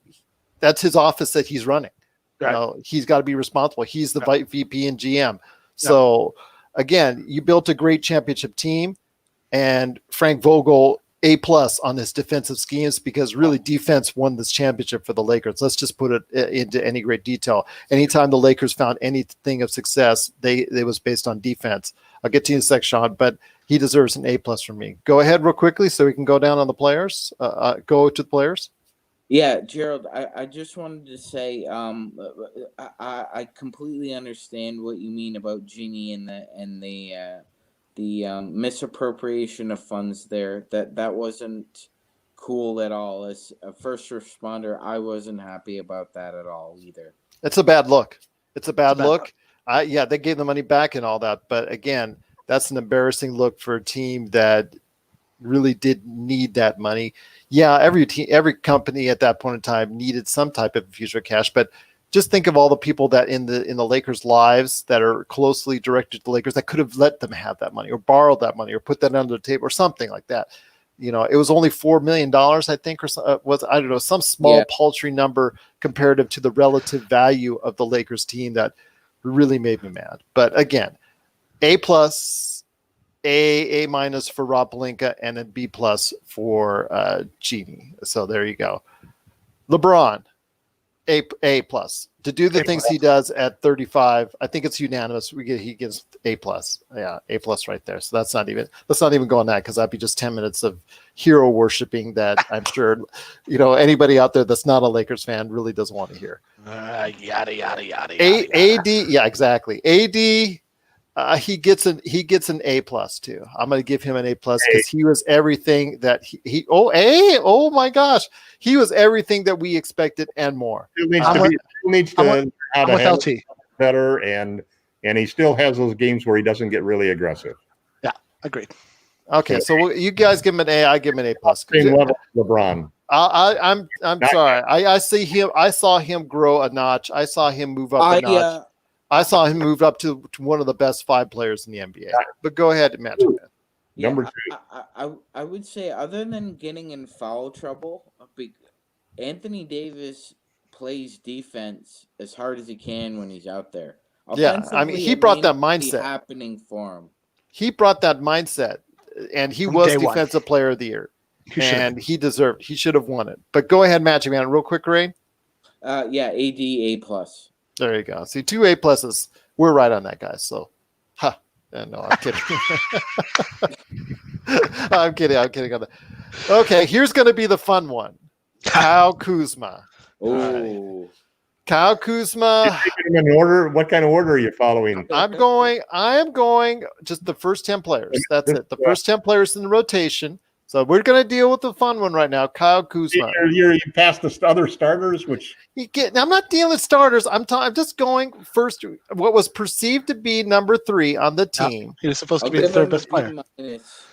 that's his office that he's running. Right. He's got to be responsible. He's the VP and GM. So again, you built a great championship team, and Frank Vogel A+ on his defensive schemes, because really defense won this championship for the Lakers. Let's just put it into any great detail. Anytime the Lakers found anything of success, it was based on defense. I'll get to you in a sec, Sean, but he deserves an A+ from me. Go ahead real quickly so we can go down on the players. Go to the players. Yeah, Gerald, I just wanted to say I completely understand what you mean about Genie and the misappropriation of funds there. That wasn't cool at all. As a first responder, I wasn't happy about that at all either. It's a bad look. It's a bad look. Yeah, they gave the money back and all that, but again, that's an embarrassing look for a team that really did need that money. Yeah, every company at that point in time needed some type of future cash, but just think of all the people that in the Lakers' lives that are closely directed to the Lakers that could have let them have that money or borrowed that money or put that under the table or something like that. It was only $4 million, I think, or I don't know, some small paltry number comparative to the relative value of the Lakers team that really made me mad. But again, A+, A- for Rob Pelinka, and a B+ for Genie. So there you go. LeBron, A+ to do the things he does at 35. I think it's unanimous. He gets A+. Yeah, A+ right there. So let's not even go on that, because that'd be just 10 minutes of hero worshiping that I'm sure anybody out there that's not a Lakers fan really doesn't want to hear. Yada yada yada. AD, yeah, exactly. AD. He gets an A+ too. I'm going to give him an A+ because he was everything that oh my gosh, he was everything that we expected and more. He needs to learn how to handle it better, and he still has those games where he doesn't get really aggressive. Yeah, agreed. Okay, so you guys give him an A, I give him an A+. Same level as LeBron. I'm sorry. I see him. I saw him grow a notch. I saw him move up a notch. I saw him move up to one of the best 5 players in the NBA. But go ahead, Magic Man. Number 2. I would say, other than getting in foul trouble, Anthony Davis plays defense as hard as he can when he's out there. Yeah, I mean, he brought that mindset. Happening for him. He brought that mindset, and he was Defensive Player of the Year. And he should have won it. But go ahead, Magic Man, real quick, Ray. AD A+. There you go. See, 2 A+. We're right on that, guys. So, no, I'm kidding. I'm kidding on that. Okay, here's going to be the fun one. Kyle Kuzma. Oh, Kyle Kuzma. In order? What kind of order are you following? I am going just the first 10 players. That's it. The first 10 players in the rotation. So we're going to deal with the fun one right now, Kyle Kuzma. You passed the other starters, which I'm not dealing with starters. I'm just going first. What was perceived to be number 3 on the team. He was supposed to be the third best player.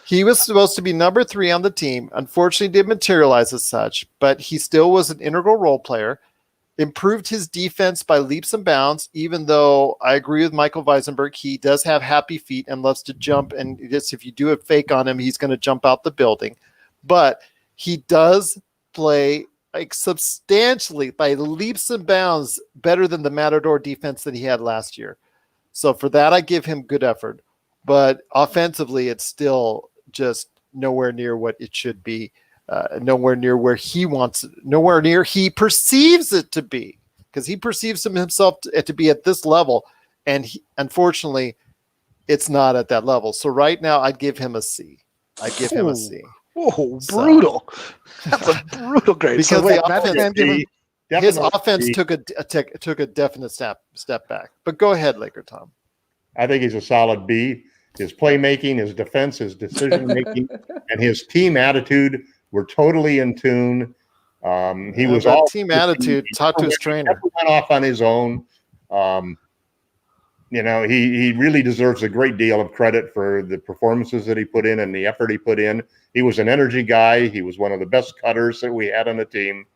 He was supposed to be number 3 on the team. Unfortunately, didn't materialize as such, but he still was an integral role player. Improved his defense by leaps and bounds, even though I agree with Michael Weisenberg. He does have happy feet and loves to jump. And just if you do a fake on him, he's going to jump out the building. But he does play substantially by leaps and bounds better than the Matador defense that he had last year. So for that, I give him good effort. But offensively, it's still just nowhere near what it should be. Nowhere near where he wants it, nowhere near he perceives it to be, because he perceives himself to be at this level, and unfortunately, it's not at that level. So right now, I'd give him a C. I'd give him a C. Oh, brutal! That's a brutal grade. Because his offense took a definite step back. But go ahead, Laker Tom. I think he's a solid B. His playmaking, his defense, his decision making, and his team attitude were totally in tune. He was all team attitude. Talk to his trainer. Went off on his own. He really deserves a great deal of credit for the performances that he put in and the effort he put in. He was an energy guy. He was one of the best cutters that we had on the team,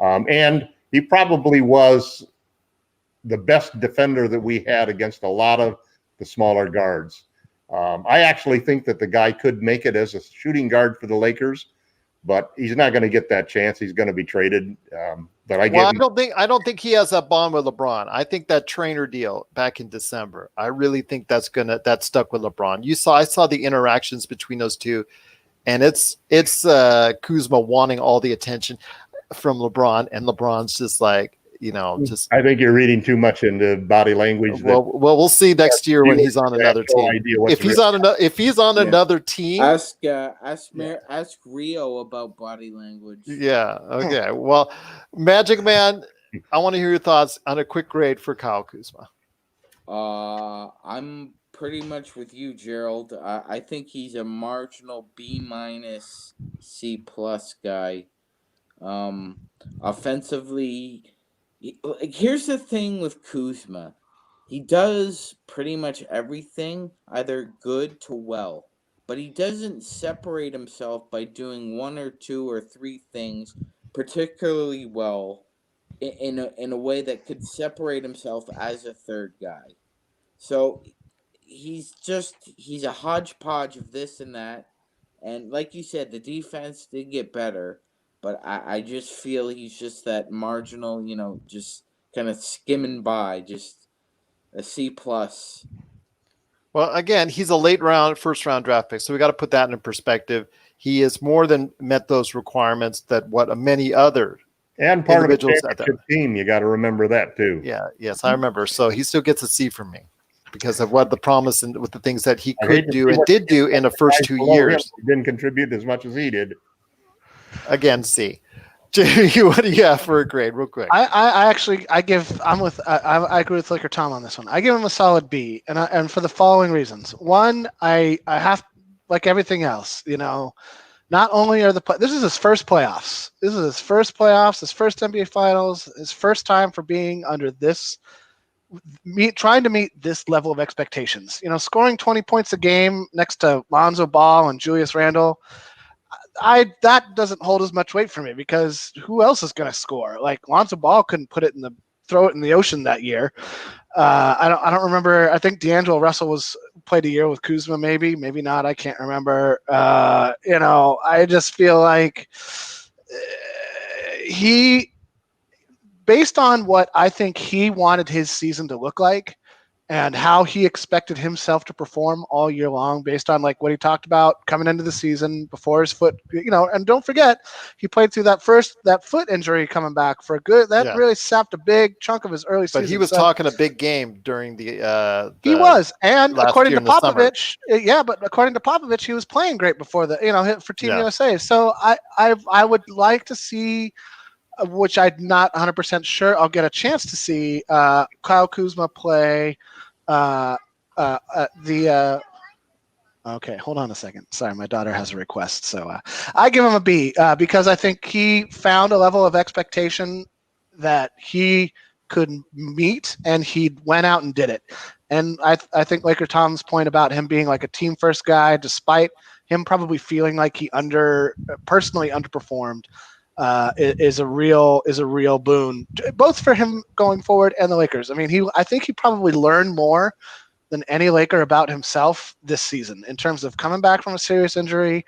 and he probably was the best defender that we had against a lot of the smaller guards. I actually think that the guy could make it as a shooting guard for the Lakers, but he's not going to get that chance. He's going to be traded. I don't think he has that bond with LeBron. I think that trainer deal back in December, I really think that stuck with LeBron. I saw the interactions between those two. and it's Kuzma wanting all the attention from LeBron, and LeBron's just like, just. I think you're reading too much into body language. Well, we'll see next year when he's on another team. If he's on another team, ask Rio about body language. Yeah. Okay. Well, Magic Man, I want to hear your thoughts on a quick grade for Kyle Kuzma. I'm pretty much with you, Gerald. I think he's a marginal B-, C+ guy. Offensively, here's the thing with Kuzma. He does pretty much everything, either good to well, but he doesn't separate himself by doing one or two or three things particularly well in a way that could separate himself as a third guy. So he's a hodgepodge of this and that. And like you said, the defense did get better, but I just feel he's just that marginal, just kind of skimming by, just a C+. Well, again, he's a first round draft pick, so we got to put that in perspective. He has more than met those requirements that what many other and part of the individuals championship team. You got to remember that too. Yeah. Yes, I remember. So he still gets a C from me because of what the promise and with the things that he could do and did do in the first 2 years. He didn't contribute as much as he did. Again, C. Jamie, what do you have for a grade, real quick? I agree with Laker Tom on this one. I give him a solid B, and for the following reasons. One, I have, like everything else, not only are this is his first playoffs. His first NBA Finals, his first time for being under this, trying to meet this level of expectations. Scoring 20 points a game next to Lonzo Ball and Julius Randle. That doesn't hold as much weight for me because who else is going to score? Like Lonzo Ball couldn't throw it in the ocean that year. I don't remember. I think D'Angelo Russell played a year with Kuzma, maybe not. I can't remember. I just feel like based on what I think he wanted his season to look like and how he expected himself to perform all year long based on like what he talked about coming into the season before his foot, and don't forget he played through that foot injury coming back for a good, really sapped a big chunk of his early season. But he was talking a big game during he was. And according to Popovich, according to Popovich, he was playing great before for Team USA. So I would like to see, which I'm not 100% sure I'll get a chance to see, Kyle Kuzma play okay, hold on a second. Sorry, my daughter has a request. So I give him a B because I think he found a level of expectation that he could meet, and he went out and did it. And I think Laker Tom's point about him being like a team first guy, despite him probably feeling like he personally underperformed, is a real boon, both for him going forward and the Lakers. I mean, I think he probably learned more than any Laker about himself this season in terms of coming back from a serious injury,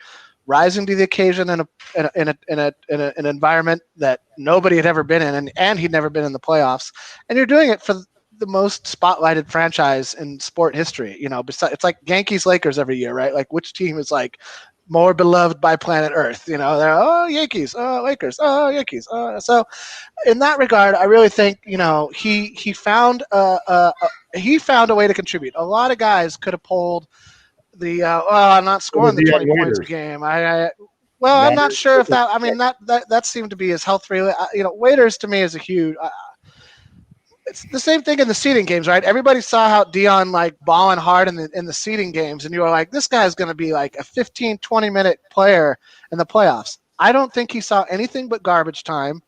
rising to the occasion in an environment that nobody had ever been in, and he'd never been in the playoffs. And you're doing it for the most spotlighted franchise in sport history. It's like Yankees Lakers every year, right? Like which team is like more beloved by planet Earth? They're Yankees, Lakers, Yankees. So in that regard, I really think he found a way to contribute. A lot of guys could have pulled the I'm not scoring the 20 points a game. I'm not sure if that. I mean that seemed to be his health related. Waiters to me is a huge. It's the same thing in the seeding games, right? Everybody saw how Dion like balling hard in the seeding games, and you were like, this guy's going to be like a 15, 20-minute player in the playoffs. I don't think he saw anything but garbage time,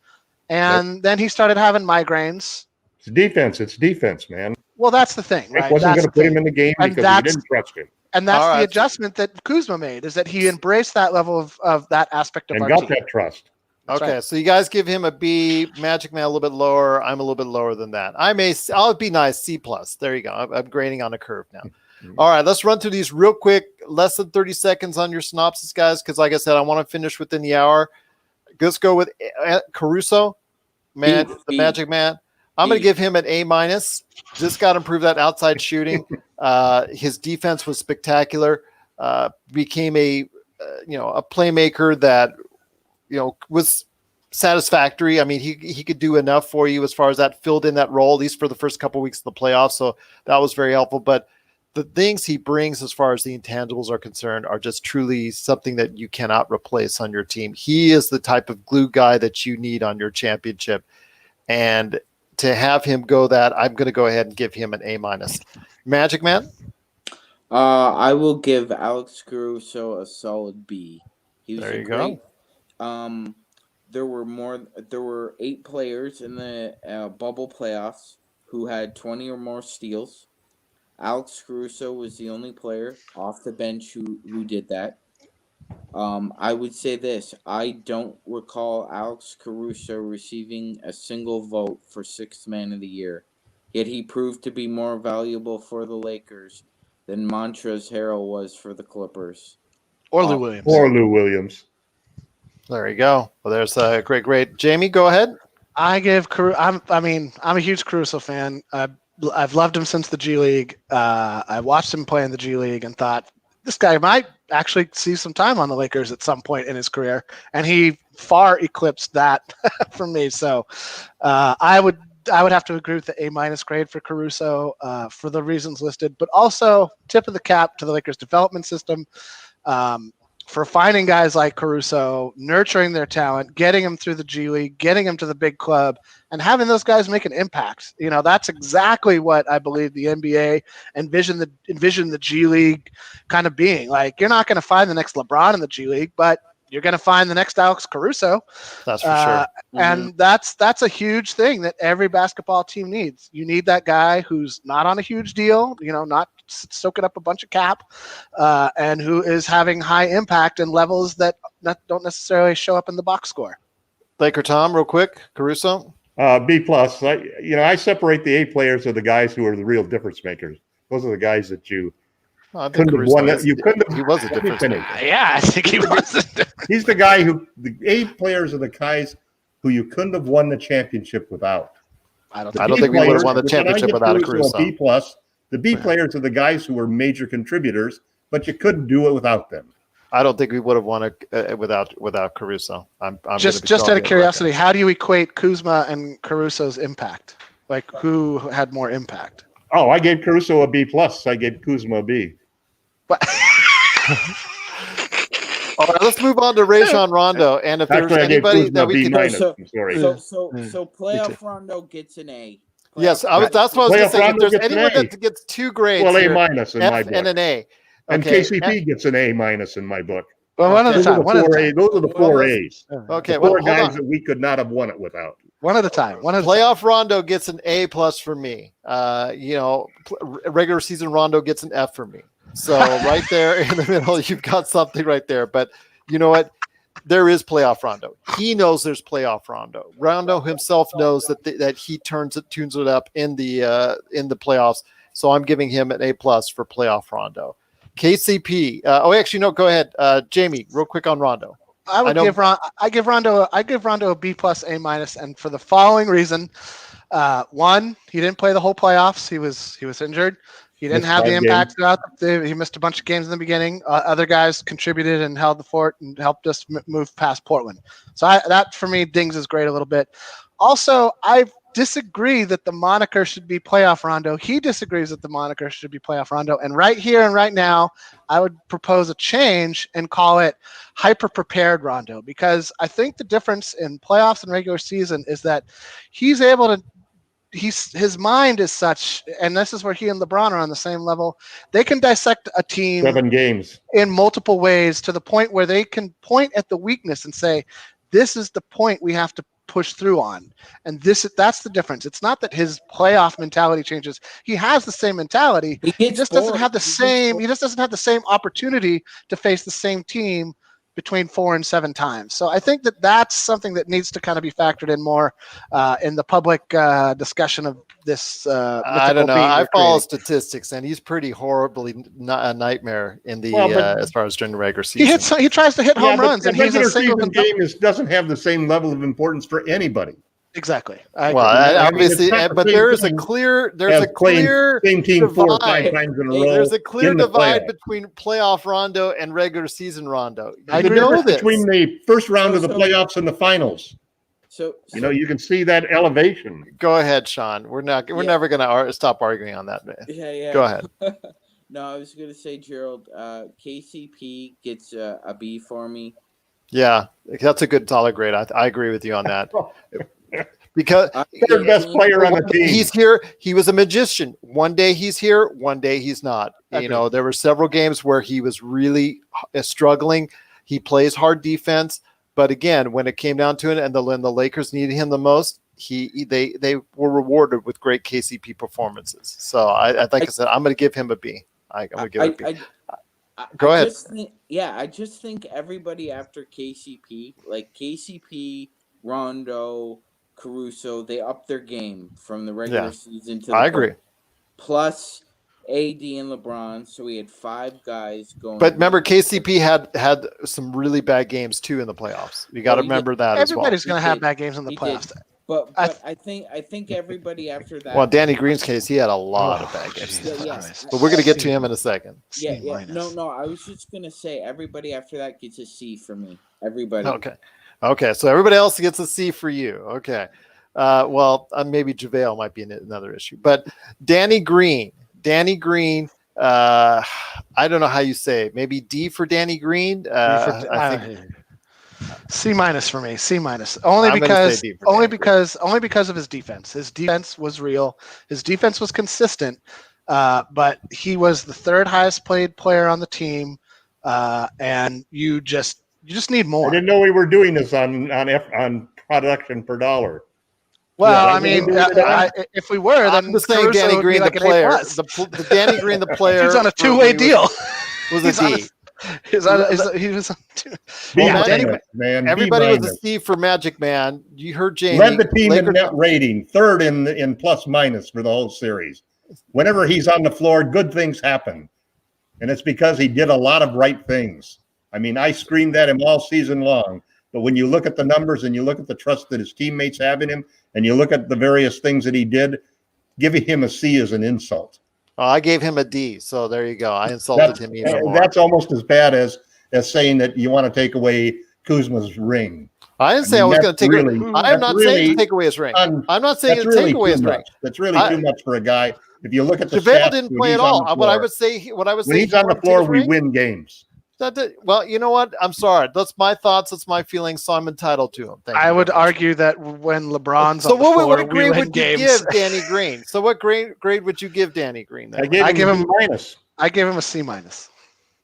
and then he started having migraines. It's defense, man. Well, that's the thing, right? I wasn't going to put him in the game because he didn't trust him. And that's the adjustment that Kuzma made, is that he embraced that level of that aspect of and our got team. that trust. Okay, right. So you guys give him a B, Magic Man a little bit lower. I'm a little bit lower than that. I'll be nice, C+. There you go. I'm grading on a curve now. All right, let's run through these real quick. Less than 30 seconds on your synopsis, guys, because like I said, I want to finish within the hour. Let's go with Caruso, the Magic Man. I'm going to give him an A-. Just got to improve that outside shooting. His defense was spectacular. Became a a playmaker that was satisfactory. I mean, he could do enough for you as far as that, filled in that role, at least for the first couple of weeks of the playoffs. So that was very helpful. But the things he brings as far as the intangibles are concerned are just truly something that you cannot replace on your team. He is the type of glue guy that you need on your championship. And to have him go that, I'm going to go ahead and give him an A-. Magic Man? I will give Alex Caruso a solid B. He was There you great. go. There were 8 players in the bubble playoffs who had 20 or more steals. Alex Caruso was the only player off the bench who did that. I would say this. I don't recall Alex Caruso receiving a single vote for 6th man of the year. Yet he proved to be more valuable for the Lakers than Montrezl Harrell was for the Clippers. Or Lou Williams. Or Lou Williams. There you go. Well, there's a great. Jamie, go ahead. I give Caruso. I'm a huge Caruso fan. I've loved him since the G League. I watched him play in the G League and thought this guy might actually see some time on the Lakers at some point in his career, and he far eclipsed that for me. So I would have to agree with the A- grade for Caruso for the reasons listed, but also tip of the cap to the Lakers development system. For finding guys like Caruso, nurturing their talent, getting them through the G League, getting them to the big club, and having those guys make an impact. That's exactly what I believe the NBA envision the G League kind of being. Like, you're not going to find the next LeBron in the G League, but you're going to find the next Alex Caruso. That's for sure. And that's a huge thing that every basketball team needs. You need that guy who's not on a huge deal, not soaking up a bunch of cap, and who is having high impact in levels that don't necessarily show up in the box score. Laker Tom, real quick, Caruso. B+. I separate the A players of the guys who are the real difference makers. Those are the guys that you couldn't have won. He was a difference maker. Yeah, I think he was. He's the guy the A players are the guys who you couldn't have won the championship without. I don't think we would have won the championship without a Caruso. B+. The B players are the guys who were major contributors, but you couldn't do it without them. I don't think we would have won it without Caruso. I'm just out of curiosity, how do you equate Kuzma and Caruso's impact? Like, who had more impact? Oh, I gave Caruso a B+. I gave Kuzma a B. But all right, let's move on to Rajon Rondo. And if there's anybody that we can, so playoff Rondo gets an A. Yes, that's what I was going to say. If there's anyone that gets 2 grades, well, A- here, in my book, and an A. And KCP gets an A- in my book. Well, one at a time. Those are the 4 A's. Okay, the 4 guys that we could not have won it without. One at a time. Playoff Rondo gets an A+ for me. Regular season Rondo gets an F for me. So right there in the middle, you've got something right there. But you know what? There is playoff Rondo. He knows there's playoff Rondo. Rondo himself knows that he tunes it up in the playoffs. So I'm giving him an A+ for playoff Rondo. KCP. Actually, no. Go ahead, Jamie. Real quick on Rondo. I give Rondo a B+, A-, and for the following reason: 1, he didn't play the whole playoffs. He was injured. He didn't have the impact throughout. He missed a bunch of games in the beginning. Other guys contributed and held the fort and helped us move past Portland. So that for me dings his grade a little bit. Also, I disagree that the moniker should be playoff Rondo. He disagrees that the moniker should be playoff Rondo. And right here and right now, I would propose a change and call it hyper prepared Rondo, because I think the difference in playoffs and regular season is that he's able to. His mind is such, and this is where he and LeBron are on the same level. They can dissect a team 7 games in multiple ways to the point where they can point at the weakness and say, "This is the point we have to push through on." And that's the difference. It's not that his playoff mentality changes. He has the same mentality. He just doesn't have the same. He just doesn't have the same opportunity to face the same team between 4 and 7 times. So I think that's something that needs to kind of be factored in more in the public discussion of this. I don't know. I follow statistics, and he's pretty horribly a nightmare in the as far as during the regular season. He tries to hit home runs, and he's a single game doesn't have the same level of importance for anybody. Exactly. Obviously, it's not the but same there is a thing clear as playing same team divide. 4 or 5 times in a row. There's a clear in the divide playoffs. between playoff Rondo and regular season Rondo. I The agree. difference between the first round of the So- playoffs and the finals. So You can see that elevation. Go ahead, Sean. We're never going to stop arguing on that. yeah. Go ahead. No, I was gonna say, Gerald. KCP gets a B for me. Yeah, that's a good solid grade. I agree with you on that. Because Third best player on the team. he's here. He was a magician. One day he's here, one day he's not. Agreed. There were several games where he was really struggling. He plays hard defense, but again, when it came down to it, and the Lakers needed him the most, they were rewarded with great KCP performances. So I said, I'm going to give him a B. I'm going to give it a B. Go ahead. I just think everybody after KCP, like KCP, Rondo, Caruso, they upped their game from the regular season to the I agree. Plus AD and LeBron, so we had 5 guys going. But remember, KCP had some really bad games too in the playoffs. You got to remember that as well. Everybody's going to have bad games in the playoffs. But I think everybody after that. Well, Danny Green's case, he had a lot of bad games. Yes. But we're going to get to him in a second. Yeah. No. I was just going to say everybody after that gets a C for me. Everybody. Okay. So everybody else gets a C for you. Okay. Maybe JaVale might be another issue. But Danny Green. I don't know how you say it. Maybe D for Danny Green. I think C- for me. C-. Only because of his defense. His defense was real. His defense was consistent. But he was the 3rd highest paid player on the team. And you just need more. I didn't know we were doing this on production per dollar. Well, if we were, then I'm just saying Danny Green, the player, the Danny Green, the player, he's on a 2-way deal. Was a D. He was on Everybody was a C for Magic Man. You heard Jamie. Led the team in net rating, 3rd in plus minus for the whole series. Whenever he's on the floor, good things happen, and it's because he did a lot of right things. I screamed at him all season long. But when you look at the numbers and you look at the trust that his teammates have in him, and you look at the various things that he did, giving him a C is an insult. I gave him a D, so there you go. I insulted him even more. That's almost as bad as saying that you want to take away Kuzma's ring. I didn't say I was going to take it. I'm not saying to take away his ring. I'm not saying to take away his ring. That's really too much for a guy. If you look at the JaVale stats, didn't play at all. What I would say, when he's on the floor, we win games. Well, you know what? I'm sorry. That's my thoughts. That's my feelings. So I'm entitled to them. I would argue that when LeBron's on the floor, what grade would you games. give Danny Green? So what grade would you give Danny Green? I give him a minus. I give him a C-.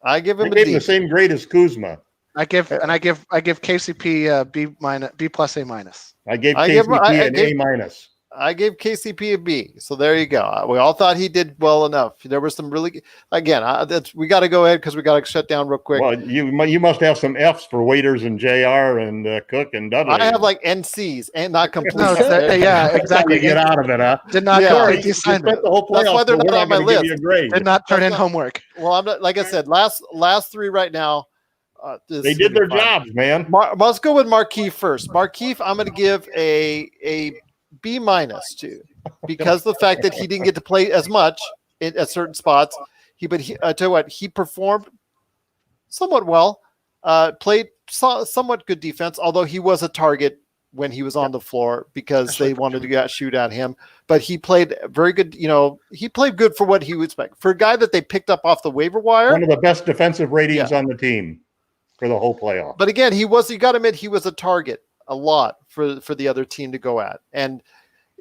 I give him a D. The same grade as Kuzma. I give KCP B plus A-. I gave KCP an A-. I gave KCP a B. So there you go. We all thought he did well enough. There was some really, again, we got to go ahead because we got to shut down real quick. Well, you must have some Fs for Waiters and JR and Cook and Dudley. I have like NCs and not complete. Yeah, exactly. Get out of it, huh? Did not complete the assignment. The whole That's why they're not on my list. Did not turn in homework. Well, I'm not, like I said, last 3 right now. They did their jobs, man. Let's go with Markieff first. Markieff, I'm going to give a B- to, because the fact that he didn't get to play as much at certain spots. I tell you what, he performed somewhat well, played somewhat good defense, although he was a target when he was on the floor because they wanted to shoot at him. But he played very good. He played good for what he would expect. For a guy that they picked up off the waiver wire. One of the best defensive ratings on the team for the whole playoff. But again, you got to admit, he was a target a lot for the other team to go at. And,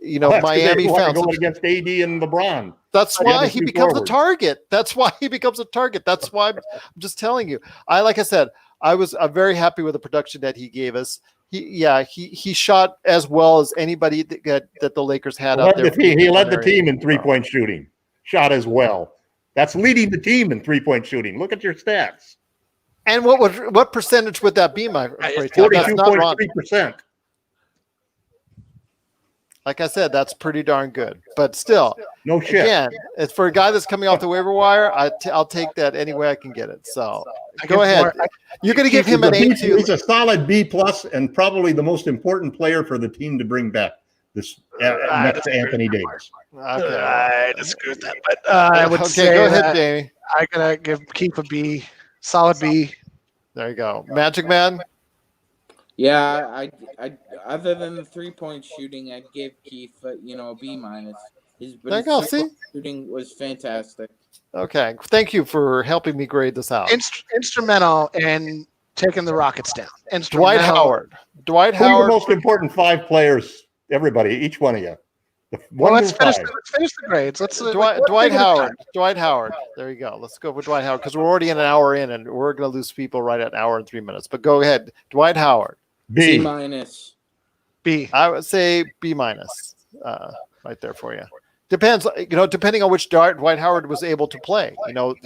Miami found going against AD and LeBron. That's why he becomes a target. That's why he becomes a target. That's why I'm just telling you. Like I said, I'm very happy with the production that he gave us. He shot as well as anybody that the Lakers had out there. He led the team in 3-point shooting. Shot as well. That's leading the team in 3-point shooting. Look at your stats. And what percentage would that be, my 42.3%. Like I said, that's pretty darn good. But still, No shit. again, it's for a guy that's coming off the waiver wire. I'll take that any way I can get it. So go ahead. You're going to give him an A too. He's a solid B+ and probably the most important player for the team to bring back this next to Anthony Davis. Okay. I disagree with that, but I would say go ahead, Jamie. I'm gonna keep a B, solid B. There you go, Magic Man. Yeah, I other than the 3-point shooting, I'd give Keith, a B-. His There you go. See, shooting was fantastic. okay. Thank you for helping me grade this out. Instrumental in taking the Rockets down. Dwight Howard. Who's the most important 5 players? Everybody, each one of you. Let's finish the grades. Dwight Howard. Dwight Howard. There you go. Let's go with Dwight Howard because we're already an hour in and we're going to lose people right at an hour and 3 minutes. But go ahead. Dwight Howard. B-. B. I would say B-, right there for you. Depends, depending on which Dwight Howard was able to play.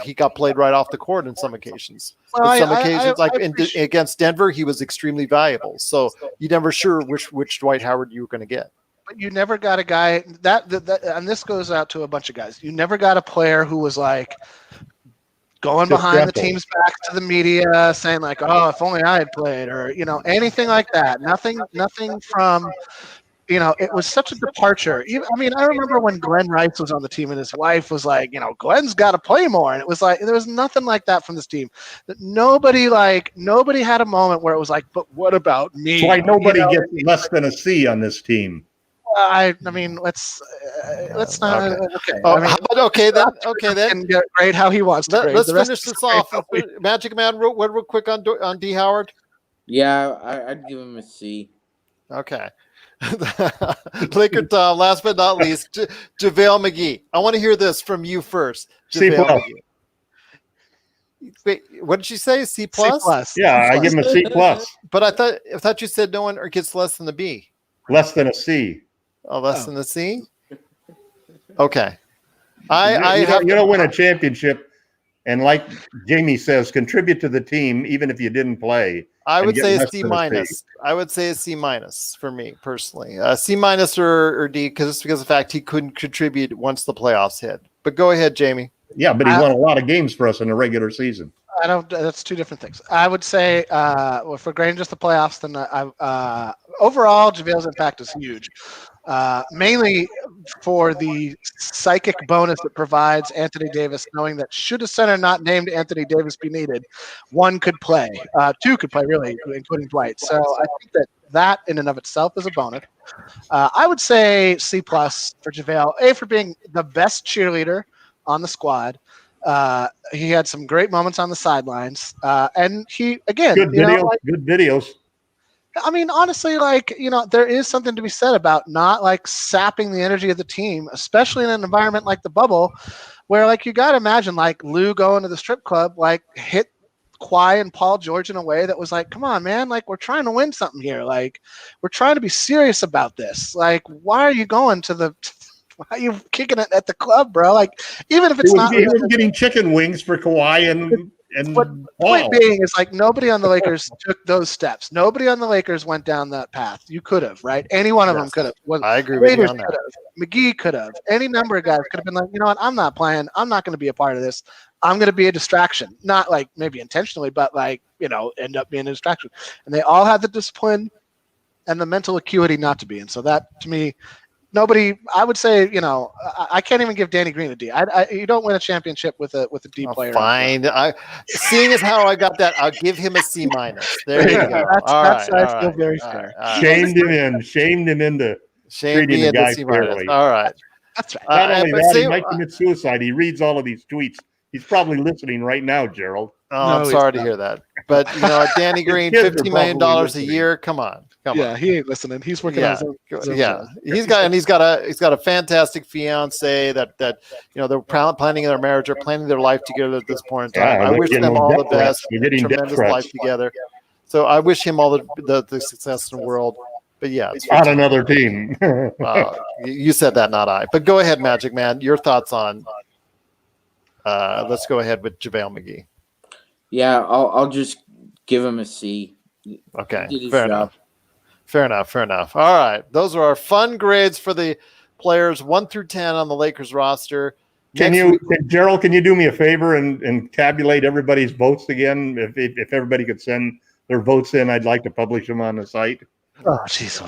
He got played right off the court on some occasions. Well, Against Denver, he was extremely valuable. So you never sure which Dwight Howard you were going to get. But you never got a guy that, and this goes out to a bunch of guys. You never got a player who was like going behind the team's back to the media saying like, "Oh, if only I had played," or anything like that. Nothing from. It was such a departure. I remember when Glenn Rice was on the team and his wife was like, Glenn's got to play more. And it was like, there was nothing like that from this team. That nobody had a moment where it was like, but what about me? That's why nobody gets less than a C on this team. Let's not. Okay. Okay, then. Grade how he wants to grade. Let's finish this off. Magic Man, real quick on D. Howard. Yeah, I'd give him a C. Okay. Laker Tom, last but not least, JaVale McGee. I want to hear this from you first. C+. Wait, what did you say? C+? Yeah, I give him a C+. But I thought you said no one gets less than the B. Less than a C. Oh, less than the C? Okay. You don't win a championship, and like Jamie says, contribute to the team even if you didn't play. I would say a C-. I would say a C- for me personally. C- or D because of the fact he couldn't contribute once the playoffs hit. But go ahead, Jamie. Yeah, but he won a lot of games for us in the regular season. That's two different things. I would say, for grading just the playoffs, then overall, JaVale's impact is huge. Mainly for the psychic bonus it provides Anthony Davis, knowing that should a center not named Anthony Davis be needed, one could play, two could play, really, including Dwight. So I think that in and of itself is a bonus. I would say C+ for JaVale, A, for being the best cheerleader on the squad. He had some great moments on the sidelines, and he again good videos. Honestly, there is something to be said about not sapping the energy of the team, especially in an environment like the bubble, where you got to imagine Lue going to the strip club, hit Kawhi and Paul George in a way that was come on, man, we're trying to win something here, we're trying to be serious about this. Why are you going to the? Why are you kicking it at the club, bro? Even if it's not, he was getting chicken wings for Kawhi and point being is nobody on the Lakers took those steps. Nobody on the Lakers went down that path. You could have, right? Any one of them could have. I agree with you on that. McGee could have. Any number of guys could have been you know what? I'm not playing. I'm not going to be a part of this. I'm going to be a distraction. Not maybe intentionally, but end up being a distraction. And they all had the discipline and the mental acuity not to be. And so that, to me, nobody. I would say, I can't even give Danny Green a D. You don't win a championship with a D player. Fine. Seeing as how I got that, I'll give him a C-. There you go. I feel very fair. Shamed him into treating the guy fairly. All right. That's right. Not only that, he might commit suicide. He reads all of these tweets. He's probably listening right now, Gerald. Oh, I'm sorry to hear that. But Danny Green, $15 million a year. Come on. Yeah, he ain't listening. He's working on his own. Yeah, he's got a fantastic fiance that they're planning their marriage or planning their life together at this point in time. I wish them all the best. Tremendous life together. So I wish him all the success in the world. But yeah, it's on another team. You said that, not I. But go ahead, Magic Man. Your thoughts on? Let's go ahead with JaVale McGee. Yeah, I'll just give him a C. Okay, fair enough. Fair enough. All right. Those are our fun grades for the players 1 through 10 on the Lakers roster. Gerald, can you do me a favor and tabulate everybody's votes again? If everybody could send their votes in, I'd like to publish them on the site. Oh, jeez,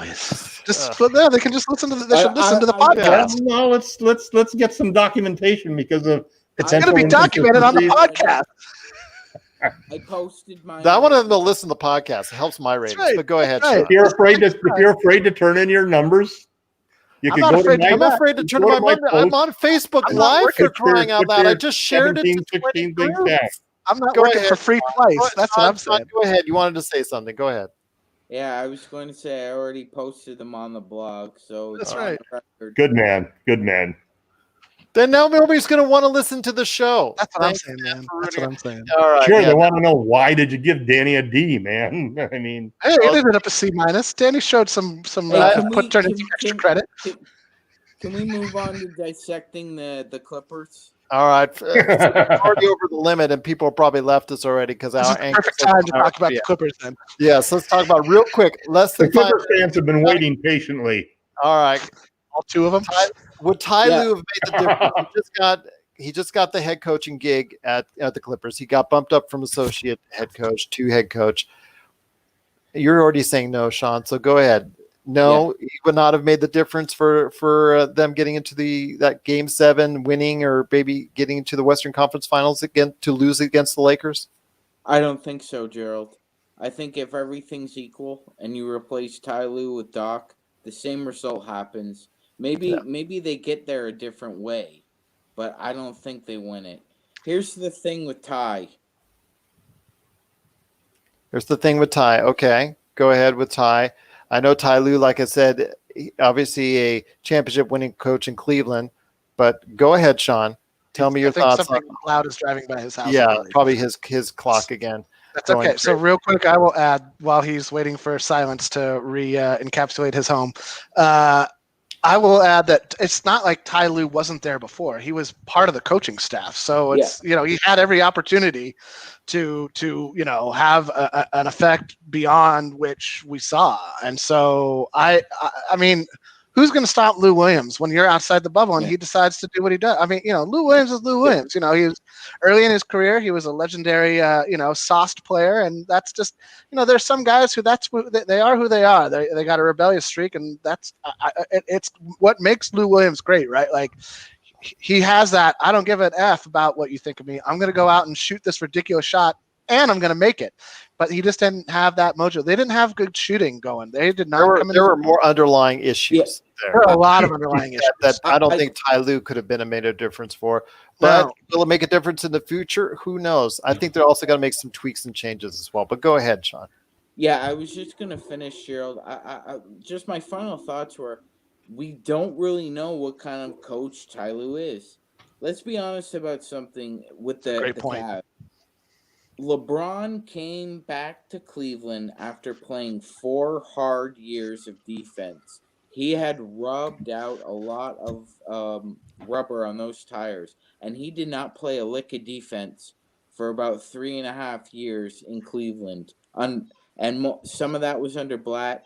they can just listen to the podcast. No, let's get some documentation because of it's going to be documented on the podcast. I posted my. I want them to listen to the podcast. It helps my ratings. Right. But go ahead. If you're afraid to turn in your numbers, you can go to. I'm afraid to turn in my number. I'm on Facebook Live for crying out loud. I just shared it to 20 groups. I'm not working for free twice. That's what I'm saying. Go ahead. You wanted to say something. Go ahead. Yeah, I was going to say I already posted them on the blog, so that's right. Good man. Then now nobody's going to want to listen to the show. That's what I'm saying, man. That's what I'm saying. All right, sure, they want to know why did you give Danny a D, man? I mean, hey, it ended up a C-. Danny showed some turned into extra credit. Can we move on to dissecting the Clippers? All right, it's already over the limit, and people probably left us already because our perfect time to talk about the Clippers. Then, yes, let's talk about real quick. Less than the Clippers fans have been waiting patiently. All right, all two of them. Would Ty Lue have made the difference? He just got the head coaching gig at the Clippers. He got bumped up from associate head coach to head coach. You're already saying no, Sean. So go ahead. No, he would not have made the difference for them getting into that Game 7, winning, or maybe getting into the Western Conference Finals again to lose against the Lakers. I don't think so, Gerald. I think if everything's equal and you replace Ty Lue with Doc, the same result happens. Maybe they get there a different way, but I don't think they win it. Here's the thing with Ty. Okay, go ahead with Ty. I know Ty Lue, like I said, obviously a championship-winning coach in Cleveland. But go ahead, Sean. Tell me your thoughts. Something loud is driving by his house. Yeah, probably his clock again. That's okay. So real quick, I will add, while he's waiting for silence to encapsulate his home, I will add that it's not like Ty Lue wasn't there before. He was part of the coaching staff. So it's, he had every opportunity to have an effect beyond which we saw. And so I mean, who's going to stop Lou Williams when you're outside the bubble and he decides to do what he does? I mean, Lou Williams is Lou Williams. He was early in his career. He was a legendary, sauced player. And that's just, there's some guys who they are who they are. They got a rebellious streak, and it's what makes Lou Williams great, right? Like, he has that, I don't give an F about what you think of me. I'm going to go out and shoot this ridiculous shot, and I'm going to make it. But he just didn't have that mojo. They didn't have good shooting going. They did not. There were more underlying issues. There were a lot of underlying issues that I don't think Ty Lue could have made a difference for. But will it make a difference in the future? Who knows? I think they're also going to make some tweaks and changes as well. But go ahead, Sean. Yeah, I was just going to finish, Gerald. I just my final thoughts were, we don't really know what kind of coach Ty Lue is. Let's be honest about something with the Cavs. LeBron came back to Cleveland after playing 4 hard years of defense. He had rubbed out a lot of rubber on those tires, and he did not play a lick of defense for about 3.5 years in Cleveland. Some of that was under Blatt.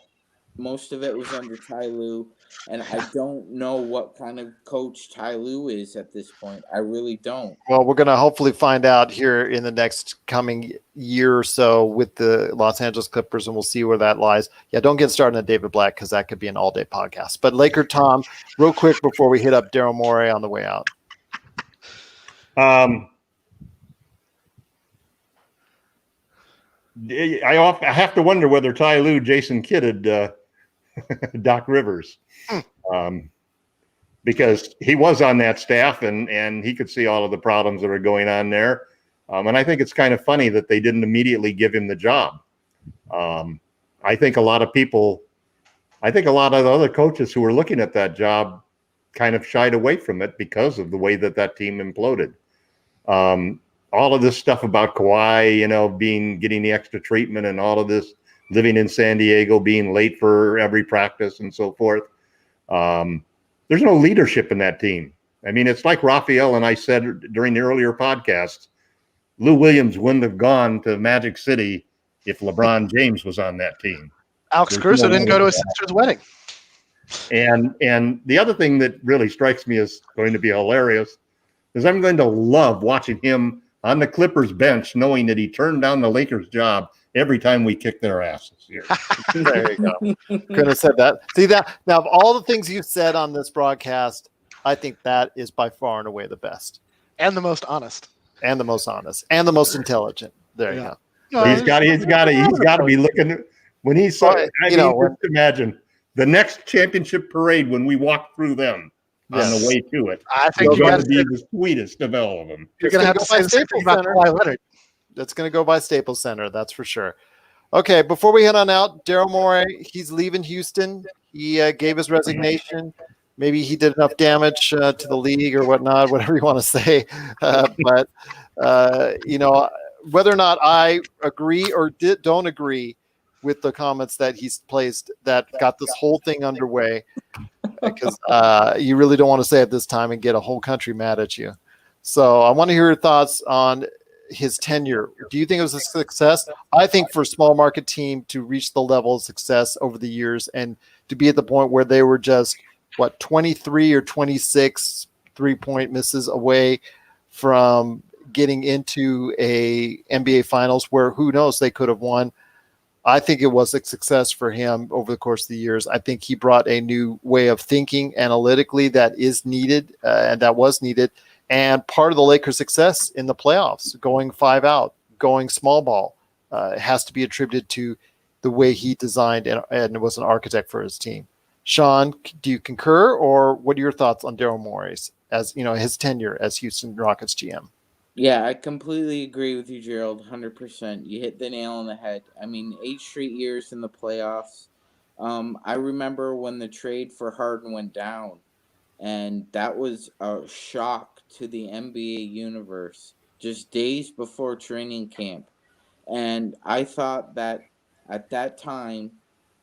Most of it was under Ty Lue, and I don't know what kind of coach Ty Lue is at this point. I really don't. Well, we're going to hopefully find out here in the next coming year or so with the Los Angeles Clippers, and we'll see where that lies. Yeah, don't get started on David Blatt, because that could be an all-day podcast. But Laker Tom, real quick before we hit up Daryl Morey on the way out. I have to wonder whether Ty Lue, Jason kidded Doc Rivers, because he was on that staff and he could see all of the problems that are going on there. And I think it's kind of funny that they didn't immediately give him the job. I think a lot of the other coaches who were looking at that job kind of shied away from it because of the way that team imploded. All of this stuff about Kawhi, getting the extra treatment, and all of this living in San Diego, being late for every practice and so forth. There's no leadership in that team. I mean, it's like Raphael and I said during the earlier podcast, Lou Williams wouldn't have gone to Magic City if LeBron James was on that team. Alex There's Caruso no didn't way go to about his that. sister's wedding. And the other thing that really strikes me as going to be hilarious is I'm going to love watching him on the Clippers bench, knowing that he turned down the Lakers job every time we kick their asses here. There you go. Couldn't have said that. See that now of all the things you've said on this broadcast, I think that is by far and away the best. And the most honest. And the most honest. And the most intelligent. There you go. Well, He's got to be looking when he's so. Well, I you mean, know, just imagine the next championship parade when we walk through them on Yes. the way to it. I think They're you going got to be the sweetest of all of them. You're going to have to say the same thing about Kawhi Leonard. That's going to go by Staples Center. That's for sure. Okay, before we head on out, Daryl Morey, he's leaving Houston. He gave his resignation. Maybe he did enough damage to the league or whatnot, whatever you want to say. But you know, whether or not I agree or don't agree with the comments that he's placed that got this whole thing underway, because you really don't want to say at this time and get a whole country mad at you. So I want to hear your thoughts on his tenure. Do you think it was a success? I think for a small market team to reach the level of success over the years and to be at the point where they were just 23 or 26 3-point misses away from getting into a NBA finals where who knows, they could have won. I think it was a success for him over the course of the years. I think he brought a new way of thinking analytically that is needed and that was needed. And part of the Lakers' success in the playoffs, going 5 out, going small ball, has to be attributed to the way he designed and was an architect for his team. Sean, do you concur, or what are your thoughts on Daryl Morey's, as you know, his tenure as Houston Rockets GM? Yeah, I completely agree with you, Gerald. 100%. You hit the nail on the head. I mean, 8 straight years in the playoffs. I remember when the trade for Harden went down, and that was a shock to the NBA universe just days before training camp. And I thought that at that time,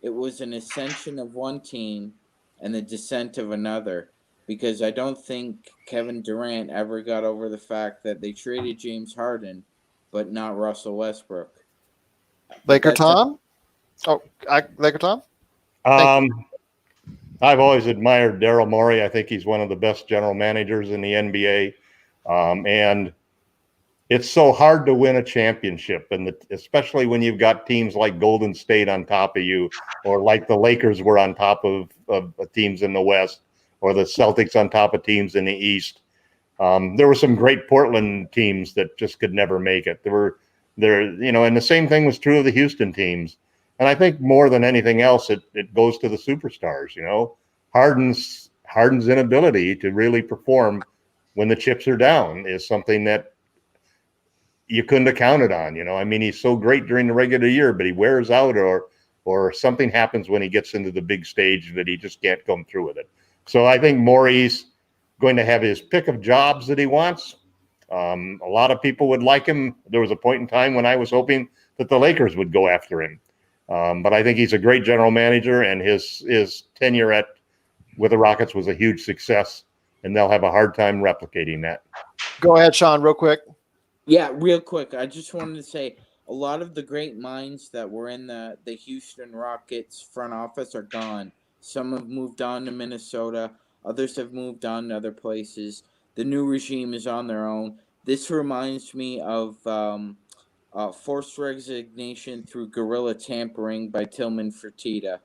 it was an ascension of one team and the descent of another, because I don't think Kevin Durant ever got over the fact that they traded James Harden, but not Russell Westbrook. Laker Tom? Laker Tom? I've always admired Daryl Morey. I think he's one of the best general managers in the NBA. And it's so hard to win a championship, and especially when you've got teams like Golden State on top of you, or like the Lakers were on top of teams in the West, or the Celtics on top of teams in the East. There were some great Portland teams that just could never make it. And the same thing was true of the Houston teams. And I think more than anything else, it goes to the superstars. Harden's inability to really perform when the chips are down is something that you couldn't have counted on. I mean, he's so great during the regular year, but he wears out, or something happens when he gets into the big stage that he just can't come through with it. So I think Morey's going to have his pick of jobs that he wants. A lot of people would like him. There was a point in time when I was hoping that the Lakers would go after him. But I think he's a great general manager, and his tenure with the Rockets was a huge success, and they'll have a hard time replicating that. Go ahead, Sean, real quick. Yeah, real quick. I just wanted to say a lot of the great minds that were in the Houston Rockets front office are gone. Some have moved on to Minnesota. Others have moved on to other places. The new regime is on their own. This reminds me of forced resignation through guerrilla tampering by Tillman Fertitta.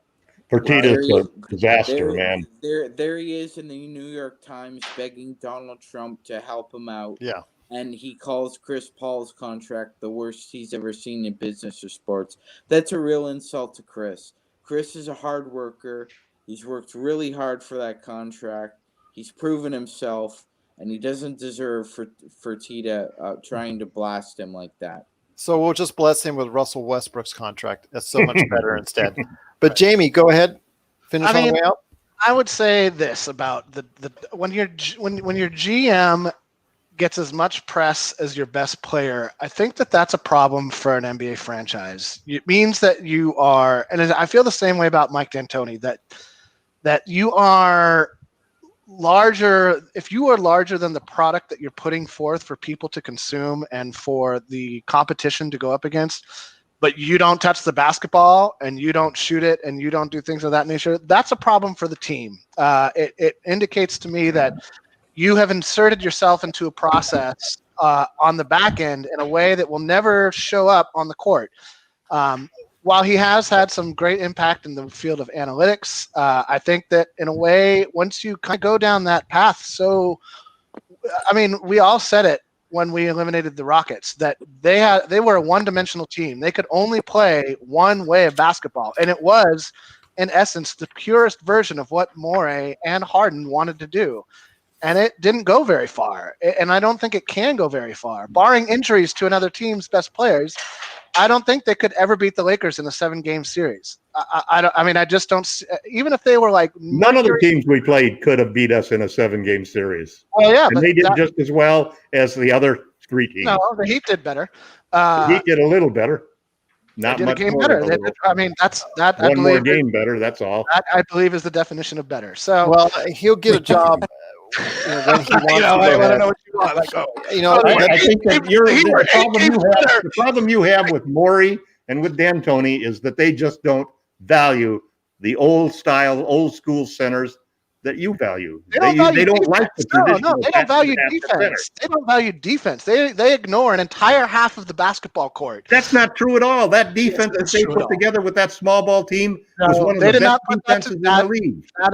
Fertitta's a disaster, man. There he is in the New York Times begging Donald Trump to help him out. Yeah. And he calls Chris Paul's contract the worst he's ever seen in business or sports. That's a real insult to Chris. Chris is a hard worker. He's worked really hard for that contract. He's proven himself, and he doesn't deserve Fertitta trying to blast him like that. So we'll just bless him with Russell Westbrook's contract. That's so much better instead. But Jamie, go ahead. Finish on the way out. I would say this about the when your GM gets as much press as your best player, I think that's a problem for an NBA franchise. It means that you are, and I feel the same way about Mike D'Antoni, that you are larger. If you are larger than the product that you're putting forth for people to consume and for the competition to go up against, but you don't touch the basketball and you don't shoot it and you don't do things of that nature, that's a problem for the team. It indicates to me that you have inserted yourself into a process on the back end in a way that will never show up on the court. While he has had some great impact in the field of analytics, I think that in a way, once you kind of go down that path, we all said it when we eliminated the Rockets, that they were a one-dimensional team. They could only play one way of basketball, and it was, in essence, the purest version of what Morey and Harden wanted to do. And it didn't go very far, and I don't think it can go very far. Barring injuries to another team's best players, I don't think they could ever beat the Lakers in a 7-game series. I just don't. Even if they were like none of the teams we played could have beat us in a 7-game series. Well, yeah, and but they did just as well as the other 3 teams. No, the Heat did better. The Heat did a little better. Not much did a game more better. than a little. That's that. One more game better. That's all. That I believe is the definition of better. So well, he'll get a job. When he wants I don't know what you want. Like, I think that the problem you have with Morey and with D'Antoni is that they just don't value the old school centers that you value. They don't like the traditional. No, they don't value defense. They don't value defense. They ignore an entire half of the basketball court. That's not true at all. That defense that they put together with that small ball team was one of the best defenses in the league. That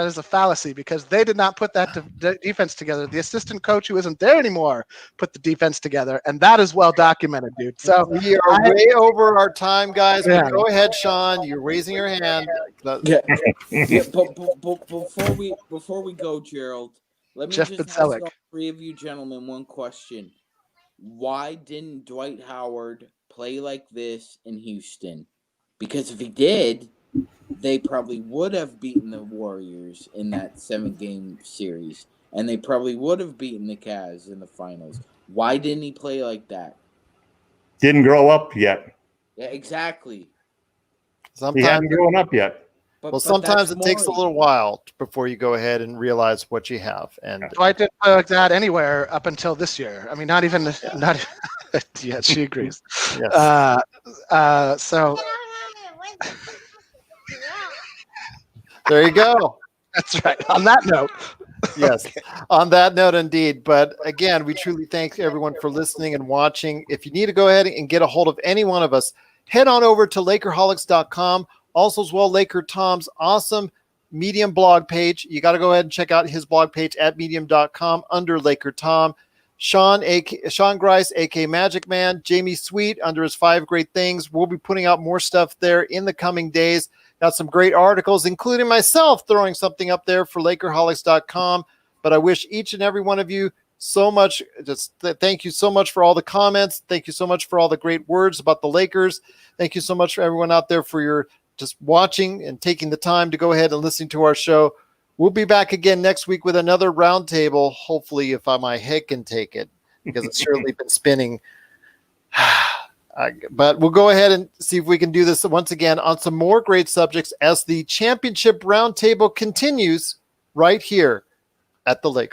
is a fallacy, because they did not put that defense together. The assistant coach, who isn't there anymore, put the defense together, and that is well documented, dude. So we are way over our time, guys. Yeah. Go ahead, Sean. You're raising your hand. Yeah. Before we go, Gerald, let me just ask all 3 of you gentlemen one question. Why didn't Dwight Howard play like this in Houston? Because if he did, they probably would have beaten the Warriors in that 7-game series, and they probably would have beaten the Cavs in the finals. Why didn't he play like that? Didn't grow up yet. Yeah, exactly. He hadn't grown up yet. But sometimes it takes a little while before you go ahead and realize what you have. And Dwight didn't play like that anywhere up until this year. I mean, not even. Yeah, she agrees. Yes. So there you go. That's right. On that note. Yes, on that note, indeed. But again, we truly thank everyone for listening and watching. If you need to go ahead and get a hold of any one of us, head on over to Lakerholics.com. Also, as well, Laker Tom's awesome Medium blog page. You got to go ahead and check out his blog page at medium.com under Laker Tom. Sean Grice, a.k.a. Magic Man. Jamie Sweet under his 5 Great Things. We'll be putting out more stuff there in the coming days. Got some great articles, including myself throwing something up there for Lakerholics.com. But I wish each and every one of you so much. Thank you so much for all the comments. Thank you so much for all the great words about the Lakers. Thank you so much for everyone out there for your just watching and taking the time to go ahead and listen to our show. We'll be back again next week with another roundtable. Hopefully, if my head can take it, because it's surely been spinning. But we'll go ahead and see if we can do this once again on some more great subjects as the championship roundtable continues right here at the Lakers.